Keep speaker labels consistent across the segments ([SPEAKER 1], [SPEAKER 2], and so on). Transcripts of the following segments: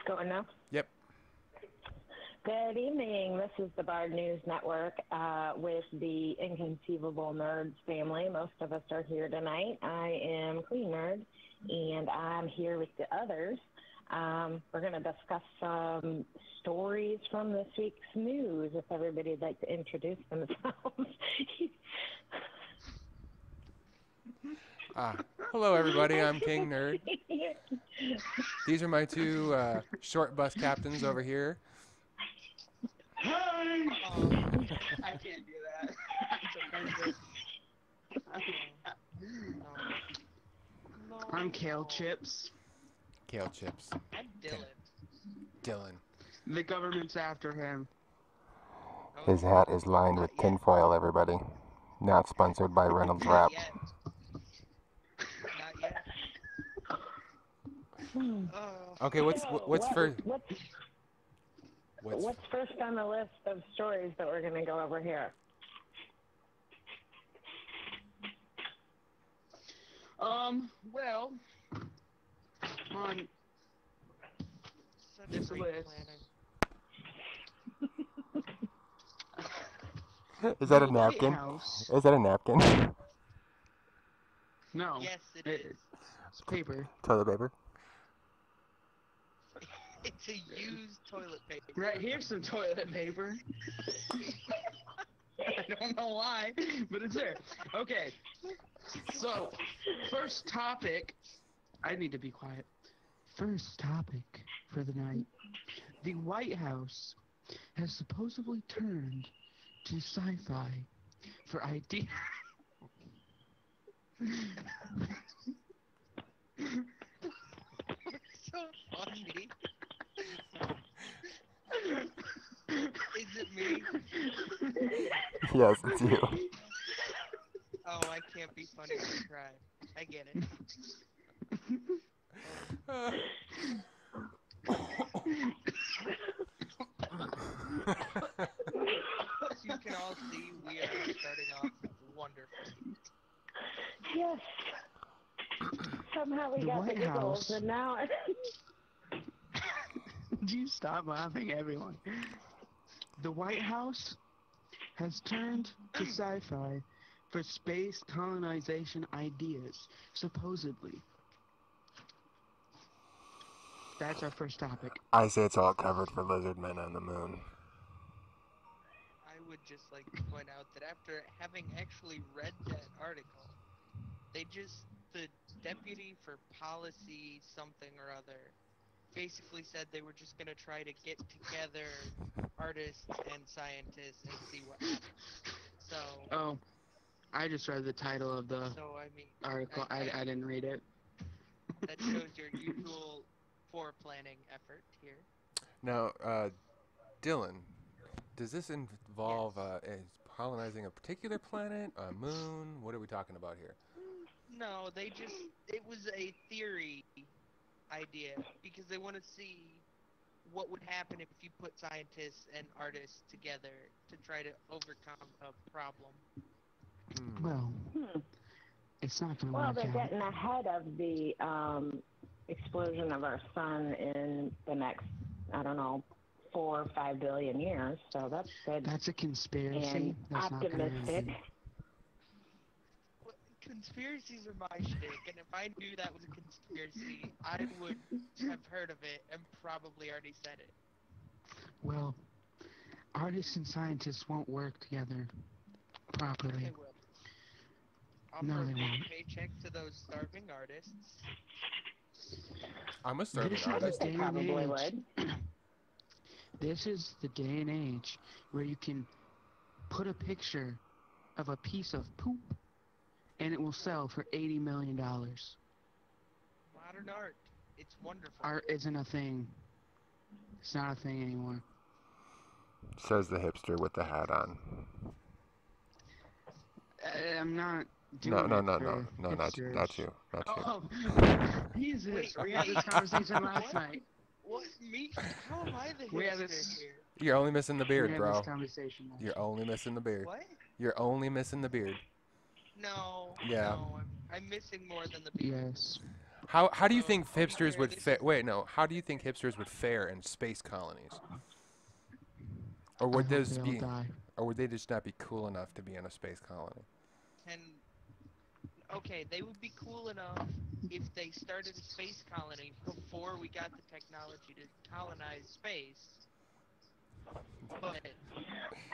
[SPEAKER 1] Going now?
[SPEAKER 2] Yep.
[SPEAKER 1] Good evening. This is the Bard News Network with the Inconceivable Nerds family. Most of us are here tonight. I am Queen Nerd, and I'm here with the others. We're going to discuss some stories from this week's news, if everybody'd like to introduce themselves.
[SPEAKER 2] Hello, everybody. I'm King Nerd. These are my two short bus captains over here.
[SPEAKER 3] Hi! I can't do that. It's offensive. I'm Kale Chips.
[SPEAKER 2] Kale Chips.
[SPEAKER 4] I'm Dylan.
[SPEAKER 2] Dylan.
[SPEAKER 3] The government's after him.
[SPEAKER 5] His hat is lined with tinfoil, everybody. Not sponsored by Reynolds Wrap.
[SPEAKER 4] Not yet.
[SPEAKER 2] Okay, what's first?
[SPEAKER 1] What's first on the list of stories that we're going to go over here?
[SPEAKER 3] Well, on
[SPEAKER 4] Such
[SPEAKER 3] this
[SPEAKER 4] great
[SPEAKER 3] list.
[SPEAKER 4] planning.
[SPEAKER 5] Is that a
[SPEAKER 3] The White
[SPEAKER 5] napkin?
[SPEAKER 3] House.
[SPEAKER 5] Is that a napkin?
[SPEAKER 3] No.
[SPEAKER 4] Yes, it is.
[SPEAKER 3] It's paper.
[SPEAKER 5] Toilet paper?
[SPEAKER 4] It's a used toilet paper.
[SPEAKER 3] Right, here's some toilet paper. I don't know why, but it's there. Okay. So, first topic. I need to be quiet. First topic for the night. The White House has supposedly turned to sci-fi for ideas.
[SPEAKER 4] It's so funny. Is it me?
[SPEAKER 5] Yes, it's you.
[SPEAKER 4] Oh, I can't be funny when I cry. I get it. As you can all see, we are starting off wonderfully.
[SPEAKER 1] Yes. Somehow we
[SPEAKER 3] The
[SPEAKER 1] got
[SPEAKER 3] White
[SPEAKER 1] the giggles,
[SPEAKER 3] House.
[SPEAKER 1] and now...
[SPEAKER 3] Do you stop laughing, everyone? The White House has turned to sci-fi for space colonization ideas, supposedly. That's our first topic.
[SPEAKER 5] I say it's all covered for lizard men on the moon.
[SPEAKER 4] I would just like to point out that after having actually read that article, the deputy for policy something or other basically said they were just going to try to get together artists and scientists and see what happens. So,
[SPEAKER 3] Oh, I just read the title of the
[SPEAKER 4] I mean,
[SPEAKER 3] article. I didn't read it.
[SPEAKER 4] that shows your usual planning effort here.
[SPEAKER 2] Now, Dylan, does this involve colonizing a particular planet, a moon? What are we talking about here?
[SPEAKER 4] No, it was a theory idea because they want to see what would happen if you put scientists and artists together to try to overcome a problem.
[SPEAKER 3] Well, it's not going to
[SPEAKER 1] Well,
[SPEAKER 3] work
[SPEAKER 1] they're
[SPEAKER 3] out.
[SPEAKER 1] getting ahead of the explosion of our sun in the next, 4 or 5 billion years. So that's good.
[SPEAKER 3] That's a conspiracy.
[SPEAKER 1] And
[SPEAKER 3] That's
[SPEAKER 1] optimistic.
[SPEAKER 3] not going to happen.
[SPEAKER 4] Well, conspiracies are my shtick, and if I knew that was a conspiracy, I would have heard of it and probably already said it.
[SPEAKER 3] Well, artists and scientists won't work together properly.
[SPEAKER 4] They will. Offer
[SPEAKER 3] No,
[SPEAKER 4] a
[SPEAKER 3] they
[SPEAKER 4] big
[SPEAKER 3] won't.
[SPEAKER 4] paycheck to those starving artists.
[SPEAKER 2] I'm a starving
[SPEAKER 3] This is
[SPEAKER 2] artist.
[SPEAKER 3] the day and
[SPEAKER 1] Probably
[SPEAKER 3] age.
[SPEAKER 1] would.
[SPEAKER 3] This is the day and age where you can put a picture of a piece of poop and it will sell for $80 million.
[SPEAKER 4] Modern art. It's wonderful.
[SPEAKER 3] Art isn't a thing. It's not a thing anymore.
[SPEAKER 5] Says the hipster with the hat on.
[SPEAKER 3] I'm not
[SPEAKER 5] No,
[SPEAKER 3] doing
[SPEAKER 5] no,
[SPEAKER 3] it
[SPEAKER 5] no,
[SPEAKER 3] for
[SPEAKER 5] no, no, not
[SPEAKER 3] hipsters.
[SPEAKER 5] you, not you, not you.
[SPEAKER 3] Oh, Jesus. We had this conversation last night.
[SPEAKER 4] What? Me? How am I the
[SPEAKER 3] We had
[SPEAKER 4] hipster
[SPEAKER 3] this-
[SPEAKER 4] here?
[SPEAKER 2] You're only missing the
[SPEAKER 3] We
[SPEAKER 2] beard,
[SPEAKER 3] had
[SPEAKER 2] bro.
[SPEAKER 3] this conversation last
[SPEAKER 2] You're only missing the beard.
[SPEAKER 4] What?
[SPEAKER 2] You're only missing the beard.
[SPEAKER 4] No.
[SPEAKER 2] Yeah.
[SPEAKER 4] No, I'm missing more than the beard.
[SPEAKER 3] Yes.
[SPEAKER 2] How do you think
[SPEAKER 4] to be
[SPEAKER 2] hipsters
[SPEAKER 4] fair,
[SPEAKER 2] would
[SPEAKER 4] this
[SPEAKER 2] fare?
[SPEAKER 4] is
[SPEAKER 2] Wait, no. How do you think hipsters would fare in space colonies? Or
[SPEAKER 3] I
[SPEAKER 2] would
[SPEAKER 3] hope
[SPEAKER 2] those
[SPEAKER 3] they all
[SPEAKER 2] be,
[SPEAKER 3] die.
[SPEAKER 2] or would they just not be cool enough to be in a space colony?
[SPEAKER 4] and okay, they would be cool enough if they started a space colony before we got the technology to colonize space. But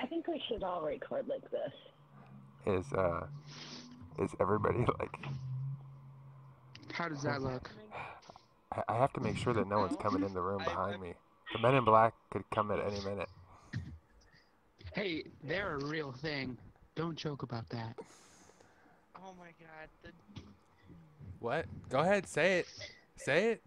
[SPEAKER 1] I think we should all record like this.
[SPEAKER 5] Is everybody like?
[SPEAKER 3] How does that look?
[SPEAKER 5] I have to make sure that no one's
[SPEAKER 4] No,
[SPEAKER 5] coming in the room behind
[SPEAKER 4] I'm-
[SPEAKER 5] me. The Men in Black could come at any minute.
[SPEAKER 3] Hey, they're a real thing. Don't joke about that.
[SPEAKER 4] oh my god, the
[SPEAKER 2] What? Go ahead, say it. Say it.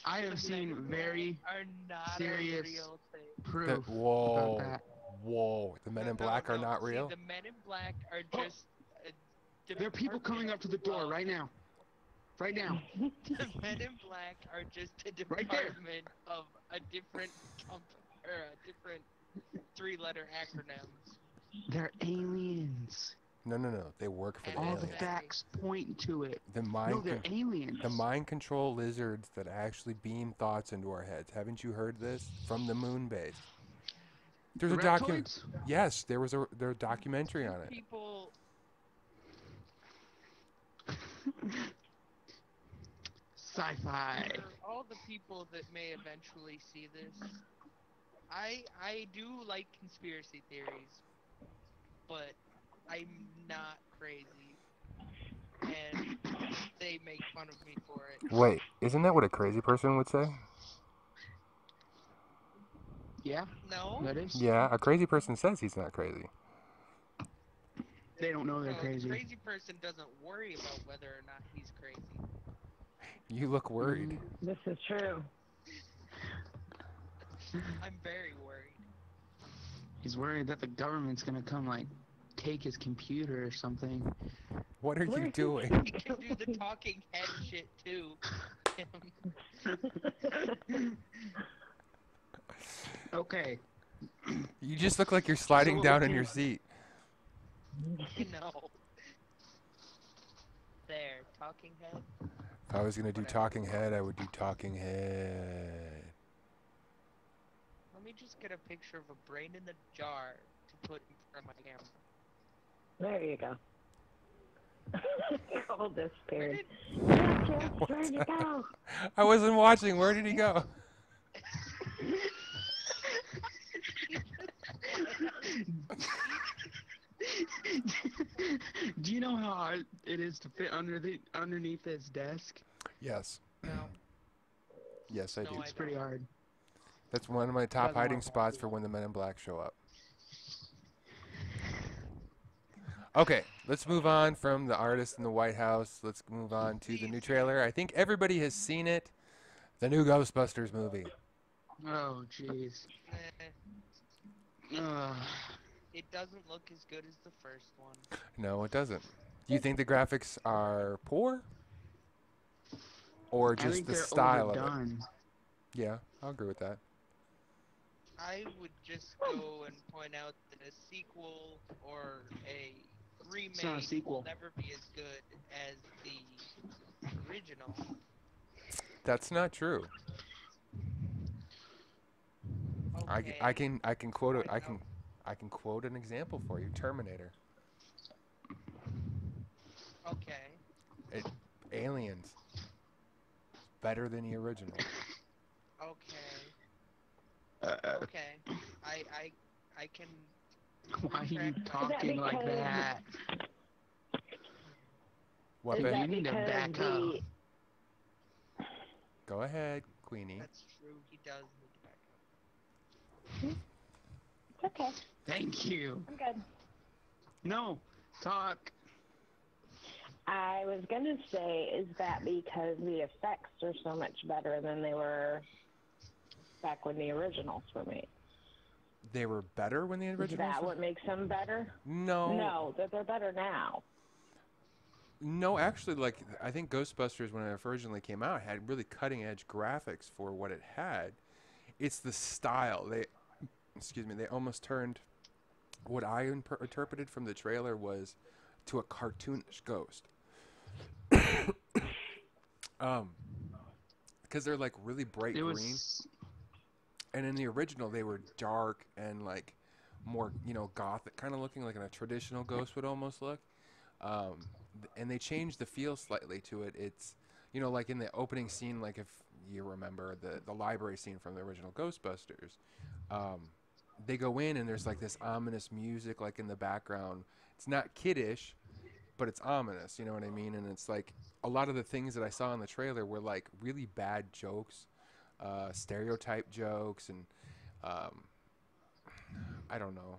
[SPEAKER 3] I have seen very
[SPEAKER 4] are not
[SPEAKER 3] serious
[SPEAKER 4] a real thing.
[SPEAKER 3] proof about
[SPEAKER 2] Whoa.
[SPEAKER 3] that.
[SPEAKER 2] Whoa. The Men in Black are not
[SPEAKER 4] See,
[SPEAKER 2] real?
[SPEAKER 4] the Men in Black are just.
[SPEAKER 3] There are people coming up to the door right now. Right now.
[SPEAKER 4] The Men in Black are just a
[SPEAKER 3] Right there.
[SPEAKER 4] department of a different or a different three-letter acronym.
[SPEAKER 3] They're aliens.
[SPEAKER 2] No, no, no. They work for the
[SPEAKER 3] All the
[SPEAKER 2] aliens.
[SPEAKER 3] facts point to it.
[SPEAKER 2] The
[SPEAKER 3] No,
[SPEAKER 2] mind,
[SPEAKER 3] they're aliens.
[SPEAKER 2] the mind control lizards that actually beam thoughts into our heads. Haven't you heard this from the moon base? There's
[SPEAKER 3] The
[SPEAKER 2] a document.
[SPEAKER 3] reptoids?
[SPEAKER 2] Yes, there was a documentary on it.
[SPEAKER 4] People,
[SPEAKER 3] Sci-fi.
[SPEAKER 4] for all the people that may eventually see this, I do like conspiracy theories, but I'm not crazy, and they make fun of me for it.
[SPEAKER 5] Wait, isn't that what a crazy person would say?
[SPEAKER 3] Yeah,
[SPEAKER 4] No,
[SPEAKER 3] that is.
[SPEAKER 5] Yeah, a crazy person says he's not crazy.
[SPEAKER 3] They don't know they're
[SPEAKER 4] no,
[SPEAKER 3] crazy.
[SPEAKER 4] a crazy person doesn't worry about whether or not he's crazy.
[SPEAKER 2] You look worried.
[SPEAKER 1] This is true.
[SPEAKER 4] I'm very worried.
[SPEAKER 3] He's worried that the government's gonna come like take his computer or something.
[SPEAKER 2] What are you doing?
[SPEAKER 4] He can do the talking head shit too.
[SPEAKER 3] Okay.
[SPEAKER 2] You just look like you're sliding
[SPEAKER 3] So
[SPEAKER 2] down in
[SPEAKER 3] looking-
[SPEAKER 2] your seat.
[SPEAKER 4] No. There, talking head.
[SPEAKER 2] If I was gonna do
[SPEAKER 4] Whatever.
[SPEAKER 2] talking head, I would do talking head.
[SPEAKER 4] Let me just get a picture of a brain in the jar to put in front of my camera.
[SPEAKER 1] There you go. All this
[SPEAKER 4] Where
[SPEAKER 1] period.
[SPEAKER 4] did
[SPEAKER 1] Where'd you go?
[SPEAKER 2] I wasn't watching. Where did he go?
[SPEAKER 3] Do you know how hard it is to fit underneath his desk?
[SPEAKER 2] Yes.
[SPEAKER 4] no?
[SPEAKER 2] Yes, I
[SPEAKER 4] No,
[SPEAKER 2] do.
[SPEAKER 4] I
[SPEAKER 3] It's pretty hard.
[SPEAKER 2] That's one of my top
[SPEAKER 3] Doesn't
[SPEAKER 2] hiding
[SPEAKER 3] work.
[SPEAKER 2] spots for when the Men in Black show up. Okay, let's move on from the artist in the White House. Let's move on to the new trailer. I think everybody has seen it. The new Ghostbusters movie.
[SPEAKER 3] Oh, jeez.
[SPEAKER 4] Eh,
[SPEAKER 3] Ugh.
[SPEAKER 4] it doesn't look as good as the first one.
[SPEAKER 2] No, it doesn't. Do you think the graphics are poor? Or
[SPEAKER 3] I
[SPEAKER 2] just
[SPEAKER 3] think
[SPEAKER 2] the
[SPEAKER 3] they're
[SPEAKER 2] style of it?
[SPEAKER 3] overdone.
[SPEAKER 2] Yeah, I'll agree with that.
[SPEAKER 4] I would just go and point out that a sequel or a remake
[SPEAKER 3] not a sequel.
[SPEAKER 4] will never be as good as the original.
[SPEAKER 2] That's not true.
[SPEAKER 4] Okay.
[SPEAKER 2] I can quote it.
[SPEAKER 4] I
[SPEAKER 2] I can quote an example for you. Terminator.
[SPEAKER 4] Okay.
[SPEAKER 2] Aliens. Better than the original.
[SPEAKER 4] Okay. Okay. I can.
[SPEAKER 3] Why are you
[SPEAKER 4] retract my-
[SPEAKER 3] talking like
[SPEAKER 1] because-
[SPEAKER 3] that?
[SPEAKER 2] What,
[SPEAKER 1] Is
[SPEAKER 2] Ben?
[SPEAKER 1] that
[SPEAKER 3] You need to
[SPEAKER 1] because
[SPEAKER 3] back
[SPEAKER 1] the
[SPEAKER 2] Go ahead, Queenie.
[SPEAKER 4] That's true. He does need to back up.
[SPEAKER 1] It's okay.
[SPEAKER 3] Thank you.
[SPEAKER 1] I'm good.
[SPEAKER 3] No, talk.
[SPEAKER 1] I was gonna say, is that because the effects are so much better than they were back when the originals were made?
[SPEAKER 2] They were better when the
[SPEAKER 1] Is
[SPEAKER 2] originals.
[SPEAKER 1] that what makes them better?
[SPEAKER 2] No.
[SPEAKER 1] No, that they're better now.
[SPEAKER 2] No, actually, like I think Ghostbusters when it originally came out had really cutting edge graphics for what it had. It's the style. They almost turned what I interpreted from the trailer was to a cartoonish ghost. Because they're like really bright
[SPEAKER 3] It
[SPEAKER 2] green,
[SPEAKER 3] was.
[SPEAKER 2] and in the original they were dark and like more, gothic kind of looking, like in a traditional ghost would almost look. And they changed the feel slightly to it. It's, like in the opening scene, like if you remember the library scene from the original Ghostbusters, they go in and there's like this ominous music like in the background. It's not kiddish, but it's ominous. You know what I mean? And it's like a lot of the things that I saw in the trailer were like really bad jokes, stereotype jokes, and I don't know.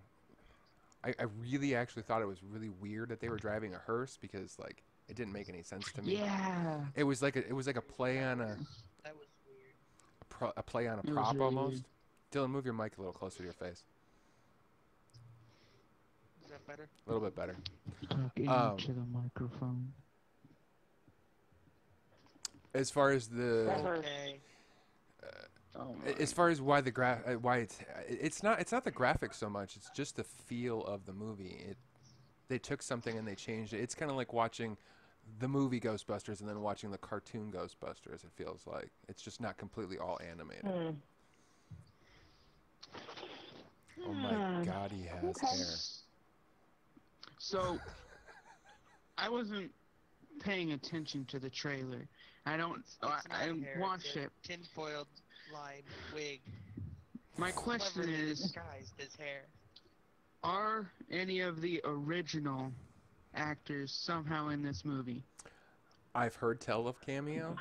[SPEAKER 2] I really actually thought it was really weird that they were driving a hearse because like it didn't make any sense to me.
[SPEAKER 3] Yeah.
[SPEAKER 2] It was like a play on
[SPEAKER 4] That was weird.
[SPEAKER 2] a play on a
[SPEAKER 3] It was
[SPEAKER 2] prop
[SPEAKER 3] really
[SPEAKER 2] almost. Dylan, move your mic a little closer to your face.
[SPEAKER 4] Is that better?
[SPEAKER 2] A little bit better.
[SPEAKER 3] Talk into the microphone.
[SPEAKER 2] As far as the
[SPEAKER 4] Okay.
[SPEAKER 3] Oh
[SPEAKER 2] as far as why it's not the graphics so much, it's just the feel of the movie. They took something and they changed it. It's kind of like watching the movie Ghostbusters and then watching the cartoon Ghostbusters. It feels like it's just not completely all animated. Oh my God, he has hair.
[SPEAKER 3] So, I wasn't paying attention to the trailer. I
[SPEAKER 4] It's not
[SPEAKER 3] I
[SPEAKER 4] hair,
[SPEAKER 3] watched
[SPEAKER 4] it's a
[SPEAKER 3] it.
[SPEAKER 4] tinfoiled lined wig.
[SPEAKER 3] My question
[SPEAKER 4] Cleverly
[SPEAKER 3] is,
[SPEAKER 4] disguised his hair.
[SPEAKER 3] are any of the original actors somehow in this movie?
[SPEAKER 2] I've heard tell of cameos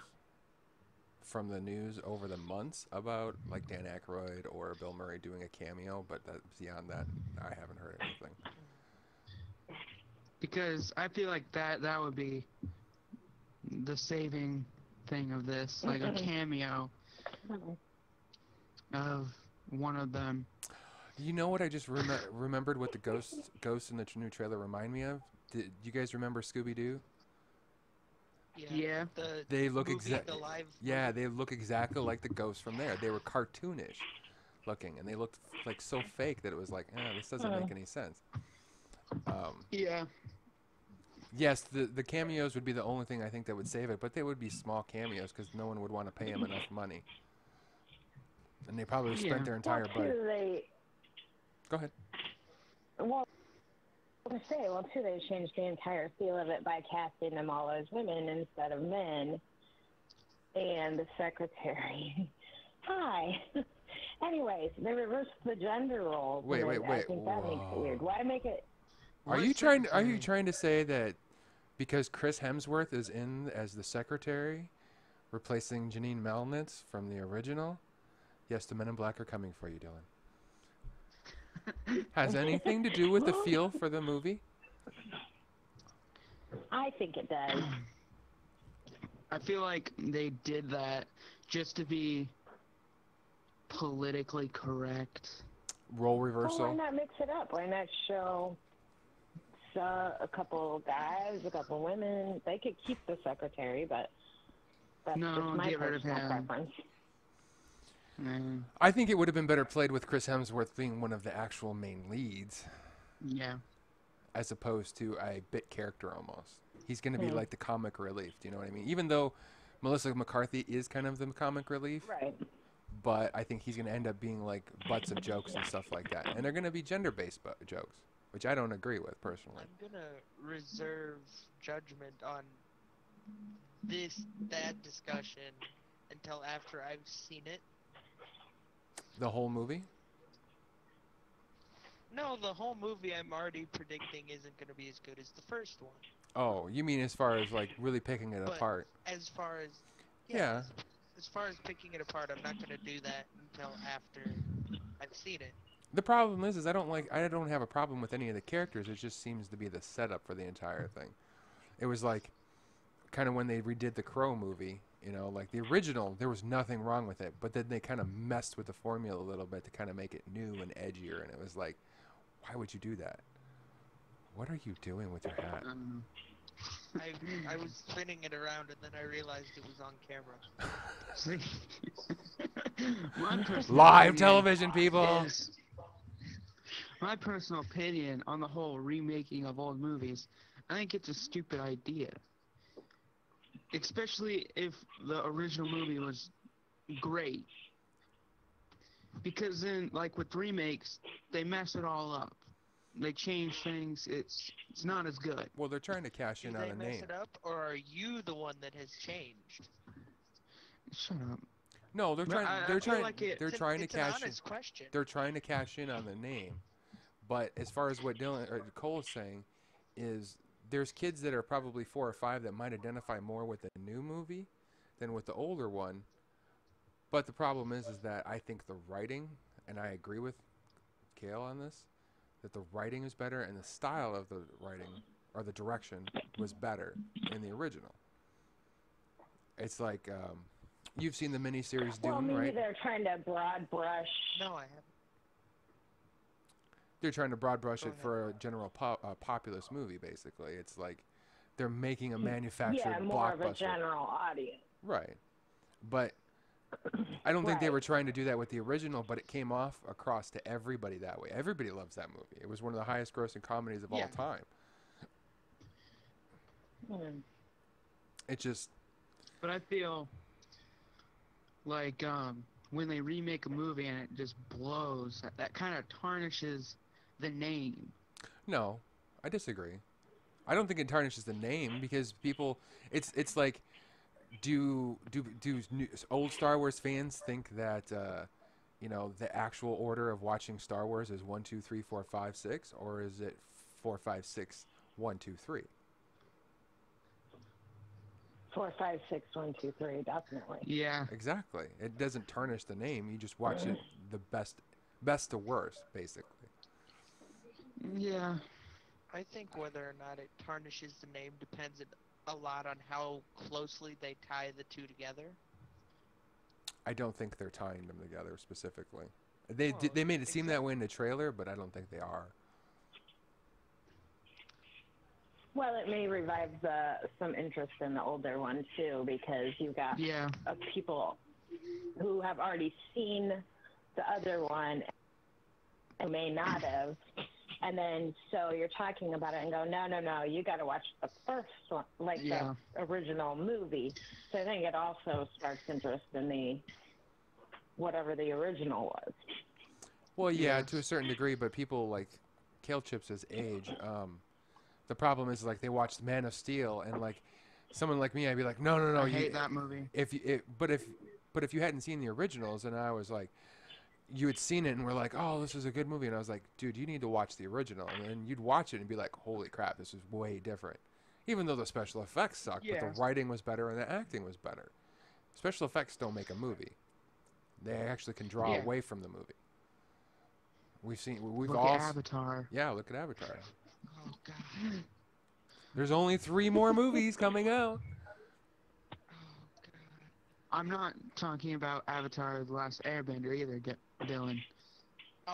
[SPEAKER 2] from the news over the months about like Dan Aykroyd or Bill Murray doing a cameo, but beyond that, I haven't heard anything.
[SPEAKER 3] Because I feel like that would be the saving thing of this, like a cameo of one of them.
[SPEAKER 2] You know what I just remembered what the ghosts in the new trailer remind me of? Did you guys remember Scooby-Doo?
[SPEAKER 3] Yeah.
[SPEAKER 2] They look
[SPEAKER 4] The live
[SPEAKER 2] Yeah, they look exactly like the ghosts from there. They were cartoonish looking, and they looked like so fake that it was like, this doesn't make any sense.
[SPEAKER 3] Yeah.
[SPEAKER 2] Yes, the cameos would be the only thing I think that would save it, but they would be small cameos because no one would want to pay them enough money. And they probably spent their entire budget. Go ahead.
[SPEAKER 1] Too, they changed the entire feel of it by casting them all as women instead of men. And the secretary. Hi. Anyways, they reversed the gender roles.
[SPEAKER 2] Wait.
[SPEAKER 1] I think that makes it weird. Why make it?
[SPEAKER 2] Are you trying to say that because Chris Hemsworth is in as the secretary, replacing Janine Melnitz from the original? Yes, the Men in Black are coming for you, Dylan. Has anything to do with the feel for the movie?
[SPEAKER 1] I think it does.
[SPEAKER 3] I feel like they did that just to be politically correct.
[SPEAKER 2] Role
[SPEAKER 1] Well,
[SPEAKER 2] reversal?
[SPEAKER 1] why not mix it up? Why not show a couple guys, a couple women? They could keep the secretary, but that's
[SPEAKER 3] No,
[SPEAKER 1] just my
[SPEAKER 3] get rid of
[SPEAKER 1] personal
[SPEAKER 3] him.
[SPEAKER 1] preference.
[SPEAKER 2] I think it would have been better played with Chris Hemsworth being one of the actual main leads,
[SPEAKER 3] Yeah.
[SPEAKER 2] as opposed to a bit character almost. He's going to be like the comic relief, do you know what I mean? Even though Melissa McCarthy is kind of the comic relief,
[SPEAKER 1] Right.
[SPEAKER 2] but I think he's going to end up being like butts of jokes and stuff like that. And they're going to be gender-based jokes, which I don't agree with personally.
[SPEAKER 4] I'm gonna reserve judgment on that discussion until after I've seen it.
[SPEAKER 2] The whole movie?
[SPEAKER 4] No, the whole movie I'm already predicting isn't gonna be as good as the first one.
[SPEAKER 2] Oh, you mean as far as like really picking it
[SPEAKER 4] But
[SPEAKER 2] apart?
[SPEAKER 4] As far as
[SPEAKER 2] Yeah.
[SPEAKER 4] as far as picking it apart, I'm not gonna do that until after I've seen it.
[SPEAKER 2] The problem is I don't have a problem with any of the characters. It just seems to be the setup for the entire thing. It was like kind of when they redid the Crow movie, like the original, there was nothing wrong with it, but then they kind of messed with the formula a little bit to kind of make it new and edgier, and it was like, why would you do that? What are you doing with your hat?
[SPEAKER 4] I was spinning it around and then I realized it was on camera.
[SPEAKER 3] My personal
[SPEAKER 2] Live
[SPEAKER 3] opinion
[SPEAKER 2] television, people.
[SPEAKER 3] is- my personal opinion on the whole remaking of old movies, I think it's a stupid idea. especially if the original movie was great. Because then, like with remakes, they mess it all up. They change things. It's not as good.
[SPEAKER 2] Well, they're trying to cash
[SPEAKER 4] Do
[SPEAKER 2] in
[SPEAKER 4] they
[SPEAKER 2] on a
[SPEAKER 4] mess
[SPEAKER 2] name.
[SPEAKER 4] it up, or are you the one that has changed?
[SPEAKER 3] Shut up.
[SPEAKER 2] No, they're
[SPEAKER 3] But
[SPEAKER 2] trying.
[SPEAKER 3] I
[SPEAKER 2] They're
[SPEAKER 3] feel
[SPEAKER 2] trying.
[SPEAKER 3] like it-
[SPEAKER 2] They're
[SPEAKER 4] It's
[SPEAKER 2] trying to
[SPEAKER 4] it's an
[SPEAKER 2] cash in.
[SPEAKER 4] honest question.
[SPEAKER 2] They're trying to cash in on the name. But as far as what Dylan or Cole is saying, is there's kids that are probably 4 or 5 that might identify more with the new movie than with the older one. But the problem is that I think the writing, and I agree with Kale on this, that the writing is better and the style of the writing or the direction was better in the original. It's like you've seen the miniseries Dune,
[SPEAKER 1] Well, maybe
[SPEAKER 2] right?
[SPEAKER 1] they're trying to broad brush.
[SPEAKER 4] No, I haven't.
[SPEAKER 2] They're trying to broad brush
[SPEAKER 4] Go
[SPEAKER 2] it for a general populist movie, basically. It's like they're making a manufactured
[SPEAKER 1] Yeah, more of a
[SPEAKER 2] blockbuster.
[SPEAKER 1] general audience.
[SPEAKER 2] Right. But I don't think they
[SPEAKER 1] Right.
[SPEAKER 2] were trying to do that with the original, but it came off across to everybody that way. Everybody loves that movie. It was one of the highest grossing comedies of all
[SPEAKER 3] Yeah.
[SPEAKER 2] time. It just,
[SPEAKER 3] But I feel like when they remake a movie and it just blows, that kind of tarnishes the name.
[SPEAKER 2] no, I disagree. I don't think it tarnishes the name because people, it's like, do old Star Wars fans think that, the actual order of watching Star Wars is 1, 2, 3, 4, 5, 6, or is it 4, 5, 6, 1, 2, 3?
[SPEAKER 1] 4, 5, 6, 1, 2, 3, definitely.
[SPEAKER 3] Yeah.
[SPEAKER 2] Exactly. It doesn't tarnish the name. You just watch it the best to worst, basically.
[SPEAKER 3] Yeah.
[SPEAKER 4] I think whether or not it tarnishes the name depends a lot on how closely they tie the two together.
[SPEAKER 2] I don't think they're tying them together specifically. They
[SPEAKER 4] Well,
[SPEAKER 2] they made it seem that
[SPEAKER 4] exactly.
[SPEAKER 2] way in the trailer, but I don't think they are.
[SPEAKER 1] Well, it may revive some interest in the older one too, because you've got
[SPEAKER 3] Yeah.
[SPEAKER 1] people who have already seen the other one and may not have, and then so you're talking about it and go, no, you got to watch the first one, like
[SPEAKER 3] Yeah.
[SPEAKER 1] the original movie. So I think it also sparks interest in the whatever the original was.
[SPEAKER 2] Well, yeah,
[SPEAKER 3] Yes.
[SPEAKER 2] to a certain degree, but people like Kale Chips' age. The problem is like they watched Man of Steel, and like someone like me, I'd be like, no,
[SPEAKER 3] I hate that movie.
[SPEAKER 2] If you hadn't seen the originals, and I was like, you had seen it and were like, oh, this is a good movie, and I was like, dude, you need to watch the original, and then you'd watch it and be like, holy crap, this is way different. Even though the special effects sucked, but
[SPEAKER 3] Yeah.
[SPEAKER 2] the writing was better and the acting was better. Special effects don't make a movie; they actually can draw
[SPEAKER 3] Yeah.
[SPEAKER 2] away from the movie. We've
[SPEAKER 3] Look
[SPEAKER 2] all
[SPEAKER 3] at Avatar.
[SPEAKER 2] yeah, look at Avatar.
[SPEAKER 4] Oh god.
[SPEAKER 2] There's only 3 more movies coming out.
[SPEAKER 4] Oh god.
[SPEAKER 3] I'm not talking about Avatar: The Last Airbender either, Dylan.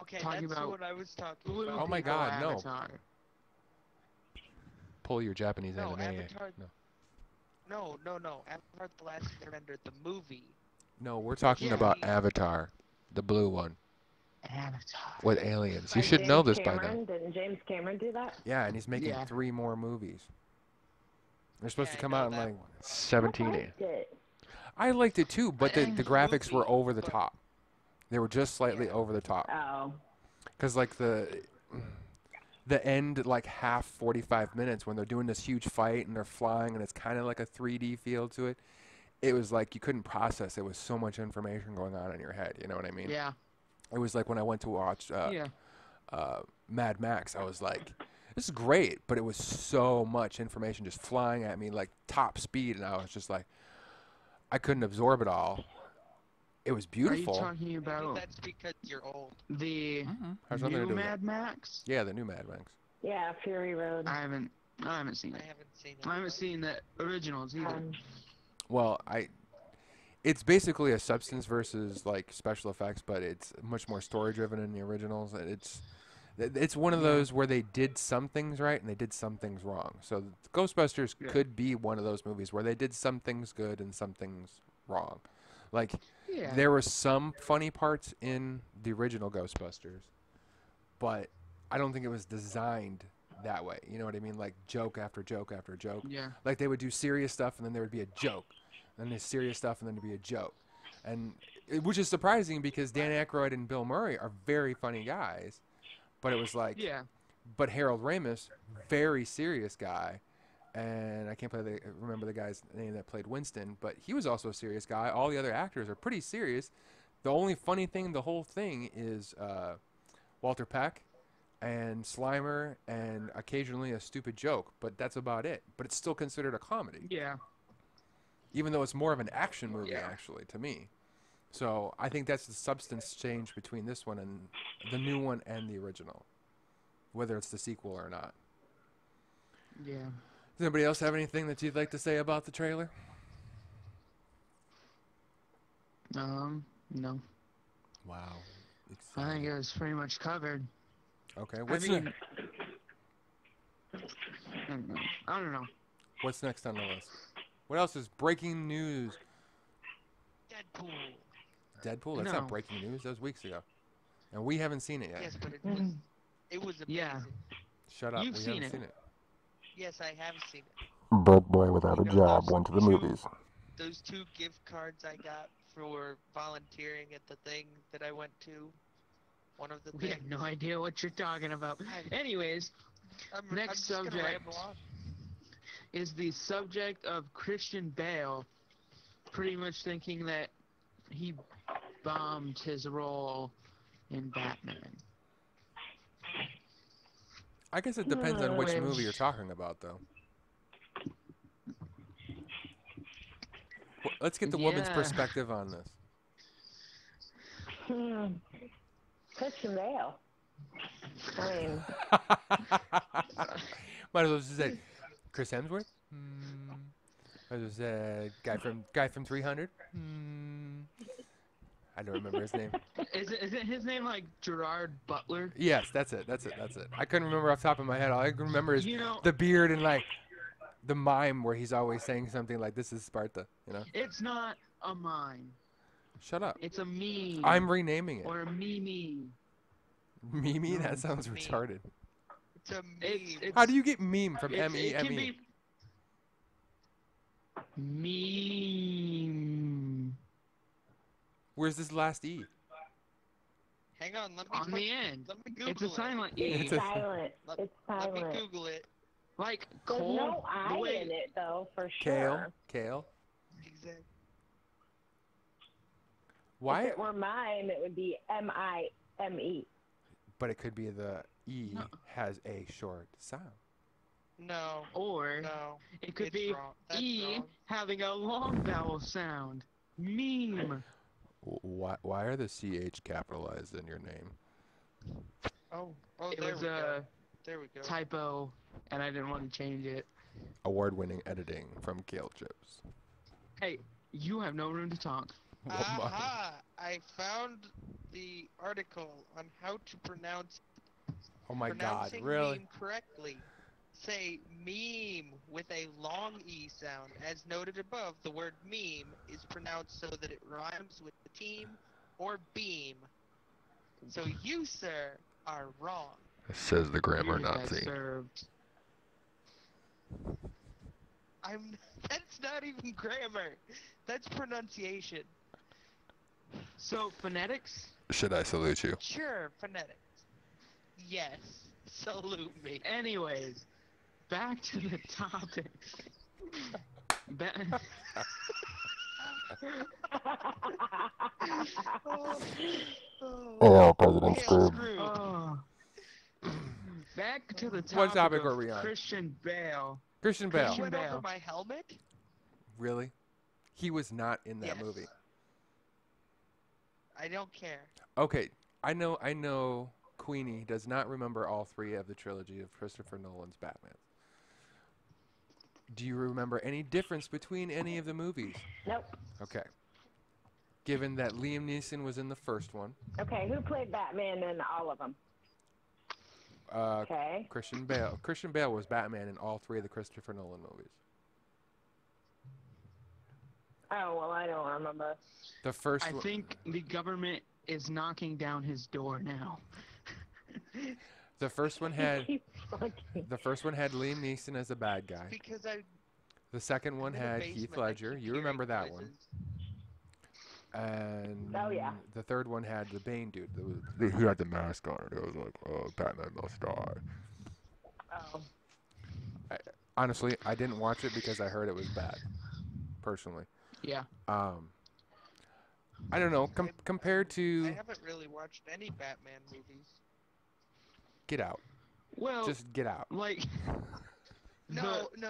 [SPEAKER 4] Okay,
[SPEAKER 3] Talking
[SPEAKER 4] that's
[SPEAKER 3] about
[SPEAKER 4] what I was talking
[SPEAKER 3] Blue
[SPEAKER 4] about.
[SPEAKER 2] Oh my
[SPEAKER 3] People
[SPEAKER 2] God, no.
[SPEAKER 3] Avatar.
[SPEAKER 2] Pull your Japanese
[SPEAKER 4] No,
[SPEAKER 2] anime.
[SPEAKER 4] Avatar- No. Avatar: The Last Airbender, the movie.
[SPEAKER 2] No, we're talking
[SPEAKER 3] Yeah.
[SPEAKER 2] about Avatar, the blue one
[SPEAKER 3] Avatar.
[SPEAKER 2] with aliens. You
[SPEAKER 1] By
[SPEAKER 2] should know
[SPEAKER 1] James
[SPEAKER 2] this by now.
[SPEAKER 1] Cameron. Didn't James Cameron do that?
[SPEAKER 2] Yeah, and he's making
[SPEAKER 3] Yeah.
[SPEAKER 2] 3 more movies. They're supposed
[SPEAKER 4] Yeah,
[SPEAKER 2] to
[SPEAKER 4] I
[SPEAKER 2] come
[SPEAKER 4] know
[SPEAKER 2] out in
[SPEAKER 4] that
[SPEAKER 2] like
[SPEAKER 4] one.
[SPEAKER 2] 17.
[SPEAKER 1] I liked it.
[SPEAKER 2] I liked it too, but the
[SPEAKER 3] The
[SPEAKER 2] graphics were
[SPEAKER 4] movie,
[SPEAKER 2] over the
[SPEAKER 4] but-
[SPEAKER 2] top. They were just slightly
[SPEAKER 4] Yeah.
[SPEAKER 2] over the top.
[SPEAKER 1] Oh.
[SPEAKER 2] Because like the end like half 45 minutes when they're doing this huge fight and they're flying and it's kind of like a 3D feel to it. It was like you couldn't process it with so much information going on in your head. You know what I mean?
[SPEAKER 3] Yeah.
[SPEAKER 2] It was like when I went to watch
[SPEAKER 3] Yeah.
[SPEAKER 2] Mad Max. I was like, this is great, but it was so much information just flying at me like top speed, and I was just like, I couldn't absorb it all. It was beautiful.
[SPEAKER 3] Are you talking
[SPEAKER 4] Maybe
[SPEAKER 3] about
[SPEAKER 4] that's because you're old.
[SPEAKER 3] the
[SPEAKER 2] Has nothing to
[SPEAKER 3] new
[SPEAKER 2] do with
[SPEAKER 3] Mad Max?
[SPEAKER 2] Yeah, the new Mad Max.
[SPEAKER 1] Yeah, Fury Road.
[SPEAKER 3] I haven't seen
[SPEAKER 4] I
[SPEAKER 3] it.
[SPEAKER 4] haven't seen it.
[SPEAKER 3] I haven't seen the originals either.
[SPEAKER 2] Well, it's basically a substance versus like special effects, but it's much more story driven in the originals. It's one of
[SPEAKER 3] Yeah.
[SPEAKER 2] those where they did some things right and they did some things wrong. So Ghostbusters
[SPEAKER 3] Yeah.
[SPEAKER 2] could be one of those movies where they did some things good and some things wrong. Like
[SPEAKER 3] Yeah.
[SPEAKER 2] there were some funny parts in the original Ghostbusters, but I don't think it was designed that way. You know what I mean? Like joke after joke after joke.
[SPEAKER 3] Yeah.
[SPEAKER 2] Like they would do serious stuff and then there would be a joke. And then there's serious stuff and then there'd be a joke. And which is surprising because Dan Aykroyd and Bill Murray are very funny guys. But it was like,
[SPEAKER 3] Yeah.
[SPEAKER 2] but Harold Ramis, very serious guy. And I can't remember the guy's name that played Winston, but he was also a serious guy. All the other actors are pretty serious. The only funny thing, the whole thing, is Walter Peck and Slimer and occasionally a stupid joke, but that's about it. But it's still considered a comedy,
[SPEAKER 3] Yeah.
[SPEAKER 2] even though it's more of an action movie,
[SPEAKER 3] Yeah.
[SPEAKER 2] actually, to me. So I think that's the substance change between this one and the new one and the original, whether it's the sequel or not.
[SPEAKER 3] Yeah.
[SPEAKER 2] Does anybody else have anything that you'd like to say about the trailer?
[SPEAKER 3] No.
[SPEAKER 2] Wow.
[SPEAKER 3] I think it was pretty much covered.
[SPEAKER 2] Okay.
[SPEAKER 3] I don't know.
[SPEAKER 2] What's next on the list? What else is breaking news?
[SPEAKER 4] Deadpool.
[SPEAKER 2] Deadpool? That's
[SPEAKER 3] No.
[SPEAKER 2] not breaking news. That was weeks ago. And we haven't seen it yet.
[SPEAKER 4] Yes, but it was amazing.
[SPEAKER 3] Yeah.
[SPEAKER 2] Shut up.
[SPEAKER 3] You've
[SPEAKER 2] we
[SPEAKER 3] seen
[SPEAKER 2] haven't
[SPEAKER 3] it.
[SPEAKER 2] seen it.
[SPEAKER 4] Yes, I have seen it.
[SPEAKER 5] Bird boy without a
[SPEAKER 4] You know,
[SPEAKER 5] job
[SPEAKER 4] those
[SPEAKER 5] went to the
[SPEAKER 4] two-
[SPEAKER 5] movies.
[SPEAKER 4] Those 2 gift cards I got for volunteering at the thing that I went to. One of the
[SPEAKER 3] We
[SPEAKER 4] things.
[SPEAKER 3] have no idea what you're talking about. Anyways,
[SPEAKER 4] I'm
[SPEAKER 3] next
[SPEAKER 4] just gonna
[SPEAKER 3] subject.
[SPEAKER 4] ramble on.
[SPEAKER 3] is the subject of Christian Bale pretty much thinking that he bombed his role in Batman.
[SPEAKER 2] I guess it depends on which
[SPEAKER 3] Which-
[SPEAKER 2] movie you're talking about, though. Let's get the woman's
[SPEAKER 3] Yeah.
[SPEAKER 2] perspective on this.
[SPEAKER 1] Christian Bale. I mean,
[SPEAKER 2] Might as well just say Chris Hemsworth. Might as well say guy from 300. I don't remember his name.
[SPEAKER 3] Isn't his name like Gerard Butler?
[SPEAKER 2] Yes, that's it. I couldn't remember off the top of my head. All I can remember is
[SPEAKER 3] You know,
[SPEAKER 2] the beard and like the mime where he's always saying something like "This is Sparta," you know.
[SPEAKER 3] it's not a mime.
[SPEAKER 2] Shut up.
[SPEAKER 3] It's a meme.
[SPEAKER 2] I'm renaming it.
[SPEAKER 3] Or a meme.
[SPEAKER 2] Mimi?
[SPEAKER 3] No,
[SPEAKER 2] That sounds
[SPEAKER 4] meme.
[SPEAKER 2] retarded.
[SPEAKER 4] It's a meme.
[SPEAKER 3] It's
[SPEAKER 2] How do you get meme from
[SPEAKER 3] it can
[SPEAKER 2] M-E-M-E?
[SPEAKER 3] be meme
[SPEAKER 2] Where's this last E?
[SPEAKER 4] Hang on, let me
[SPEAKER 3] on the end.
[SPEAKER 4] let me Google
[SPEAKER 3] It's a
[SPEAKER 4] it.
[SPEAKER 3] silent
[SPEAKER 2] It's
[SPEAKER 3] E.
[SPEAKER 2] a-
[SPEAKER 1] silent.
[SPEAKER 4] Let-
[SPEAKER 1] It's
[SPEAKER 4] Let me
[SPEAKER 1] silent.
[SPEAKER 4] Google it.
[SPEAKER 3] Like
[SPEAKER 1] There's
[SPEAKER 3] Cole.
[SPEAKER 1] no
[SPEAKER 3] the
[SPEAKER 1] I
[SPEAKER 3] way-
[SPEAKER 1] in it, though, for
[SPEAKER 2] Kale?
[SPEAKER 1] sure.
[SPEAKER 2] Kale?
[SPEAKER 4] Exactly.
[SPEAKER 2] Why?
[SPEAKER 1] If it were mime, it would be M-I-M-E.
[SPEAKER 2] But it could be the E
[SPEAKER 3] No.
[SPEAKER 2] has a short sound.
[SPEAKER 4] No.
[SPEAKER 3] Or
[SPEAKER 4] No.
[SPEAKER 3] it could
[SPEAKER 4] it's
[SPEAKER 3] be
[SPEAKER 4] wrong. That's
[SPEAKER 3] E
[SPEAKER 4] wrong.
[SPEAKER 3] having a long vowel sound. Meme.
[SPEAKER 2] Why are the CH capitalized in your name?
[SPEAKER 4] Oh,
[SPEAKER 3] It
[SPEAKER 4] there
[SPEAKER 3] was
[SPEAKER 4] we
[SPEAKER 3] a
[SPEAKER 4] go. There we go.
[SPEAKER 3] typo, and I didn't want to change it.
[SPEAKER 2] Award-winning editing from Kale Chips.
[SPEAKER 3] Hey, you have no room to talk.
[SPEAKER 4] Aha! I found the article on how to pronounce
[SPEAKER 2] Oh my God!
[SPEAKER 4] pronouncing
[SPEAKER 2] Really?
[SPEAKER 4] meme correctly. Say meme with a long E sound. As noted above, the word meme is pronounced so that it rhymes with the team or beam. So you, sir, are wrong.
[SPEAKER 5] Says the grammar
[SPEAKER 3] You got
[SPEAKER 5] Nazi.
[SPEAKER 3] served.
[SPEAKER 4] That's not even grammar. That's pronunciation.
[SPEAKER 3] So phonetics.
[SPEAKER 5] Should I salute you?
[SPEAKER 4] Sure, phonetics. Yes. Salute me.
[SPEAKER 3] Anyways, back to the topic. Ba-
[SPEAKER 5] Yeah, President
[SPEAKER 4] Hail
[SPEAKER 5] Scrooge.
[SPEAKER 4] Scrooge.
[SPEAKER 3] oh. Back to the topic,
[SPEAKER 2] What topic
[SPEAKER 3] of
[SPEAKER 2] are we on?
[SPEAKER 3] Christian Bale.
[SPEAKER 2] Christian Bale.
[SPEAKER 4] You went
[SPEAKER 3] Bale.
[SPEAKER 4] over my helmet?
[SPEAKER 2] Really? He was not in that
[SPEAKER 4] Yes.
[SPEAKER 2] movie.
[SPEAKER 4] I don't care.
[SPEAKER 2] Okay, I know Queenie does not remember all 3 of the trilogy of Christopher Nolan's Batman. Do you remember any difference between any of the movies?
[SPEAKER 1] Nope.
[SPEAKER 2] Okay. Given that Liam Neeson was in the first one,
[SPEAKER 1] Okay, who played Batman in all of them? Okay.
[SPEAKER 2] Christian Bale. Christian Bale was Batman in all 3 of the Christopher Nolan movies.
[SPEAKER 1] Oh, well, I don't remember.
[SPEAKER 2] The first
[SPEAKER 3] I
[SPEAKER 2] one.
[SPEAKER 3] think the government is knocking down his door now.
[SPEAKER 2] The first one had
[SPEAKER 1] Keep fucking.
[SPEAKER 2] the first one had Liam Neeson as a bad guy.
[SPEAKER 4] Because
[SPEAKER 2] The second one
[SPEAKER 4] I'm in a
[SPEAKER 2] had
[SPEAKER 4] basement,
[SPEAKER 2] Heath
[SPEAKER 4] I
[SPEAKER 2] Ledger.
[SPEAKER 4] keep
[SPEAKER 2] You remember
[SPEAKER 4] hearing
[SPEAKER 2] that one.
[SPEAKER 4] noises.
[SPEAKER 2] And
[SPEAKER 1] Oh, yeah.
[SPEAKER 2] the third one had the Bane dude. He had the mask on. It was like, oh, Batman must die.
[SPEAKER 1] Oh.
[SPEAKER 2] Honestly, I didn't watch it because I heard it was bad. Personally,
[SPEAKER 3] Yeah.
[SPEAKER 2] I don't know. Compared
[SPEAKER 4] I
[SPEAKER 2] to
[SPEAKER 4] haven't really watched any Batman movies.
[SPEAKER 2] Get Out,
[SPEAKER 3] Well,
[SPEAKER 2] just Get Out.
[SPEAKER 3] like.
[SPEAKER 4] No.
[SPEAKER 1] You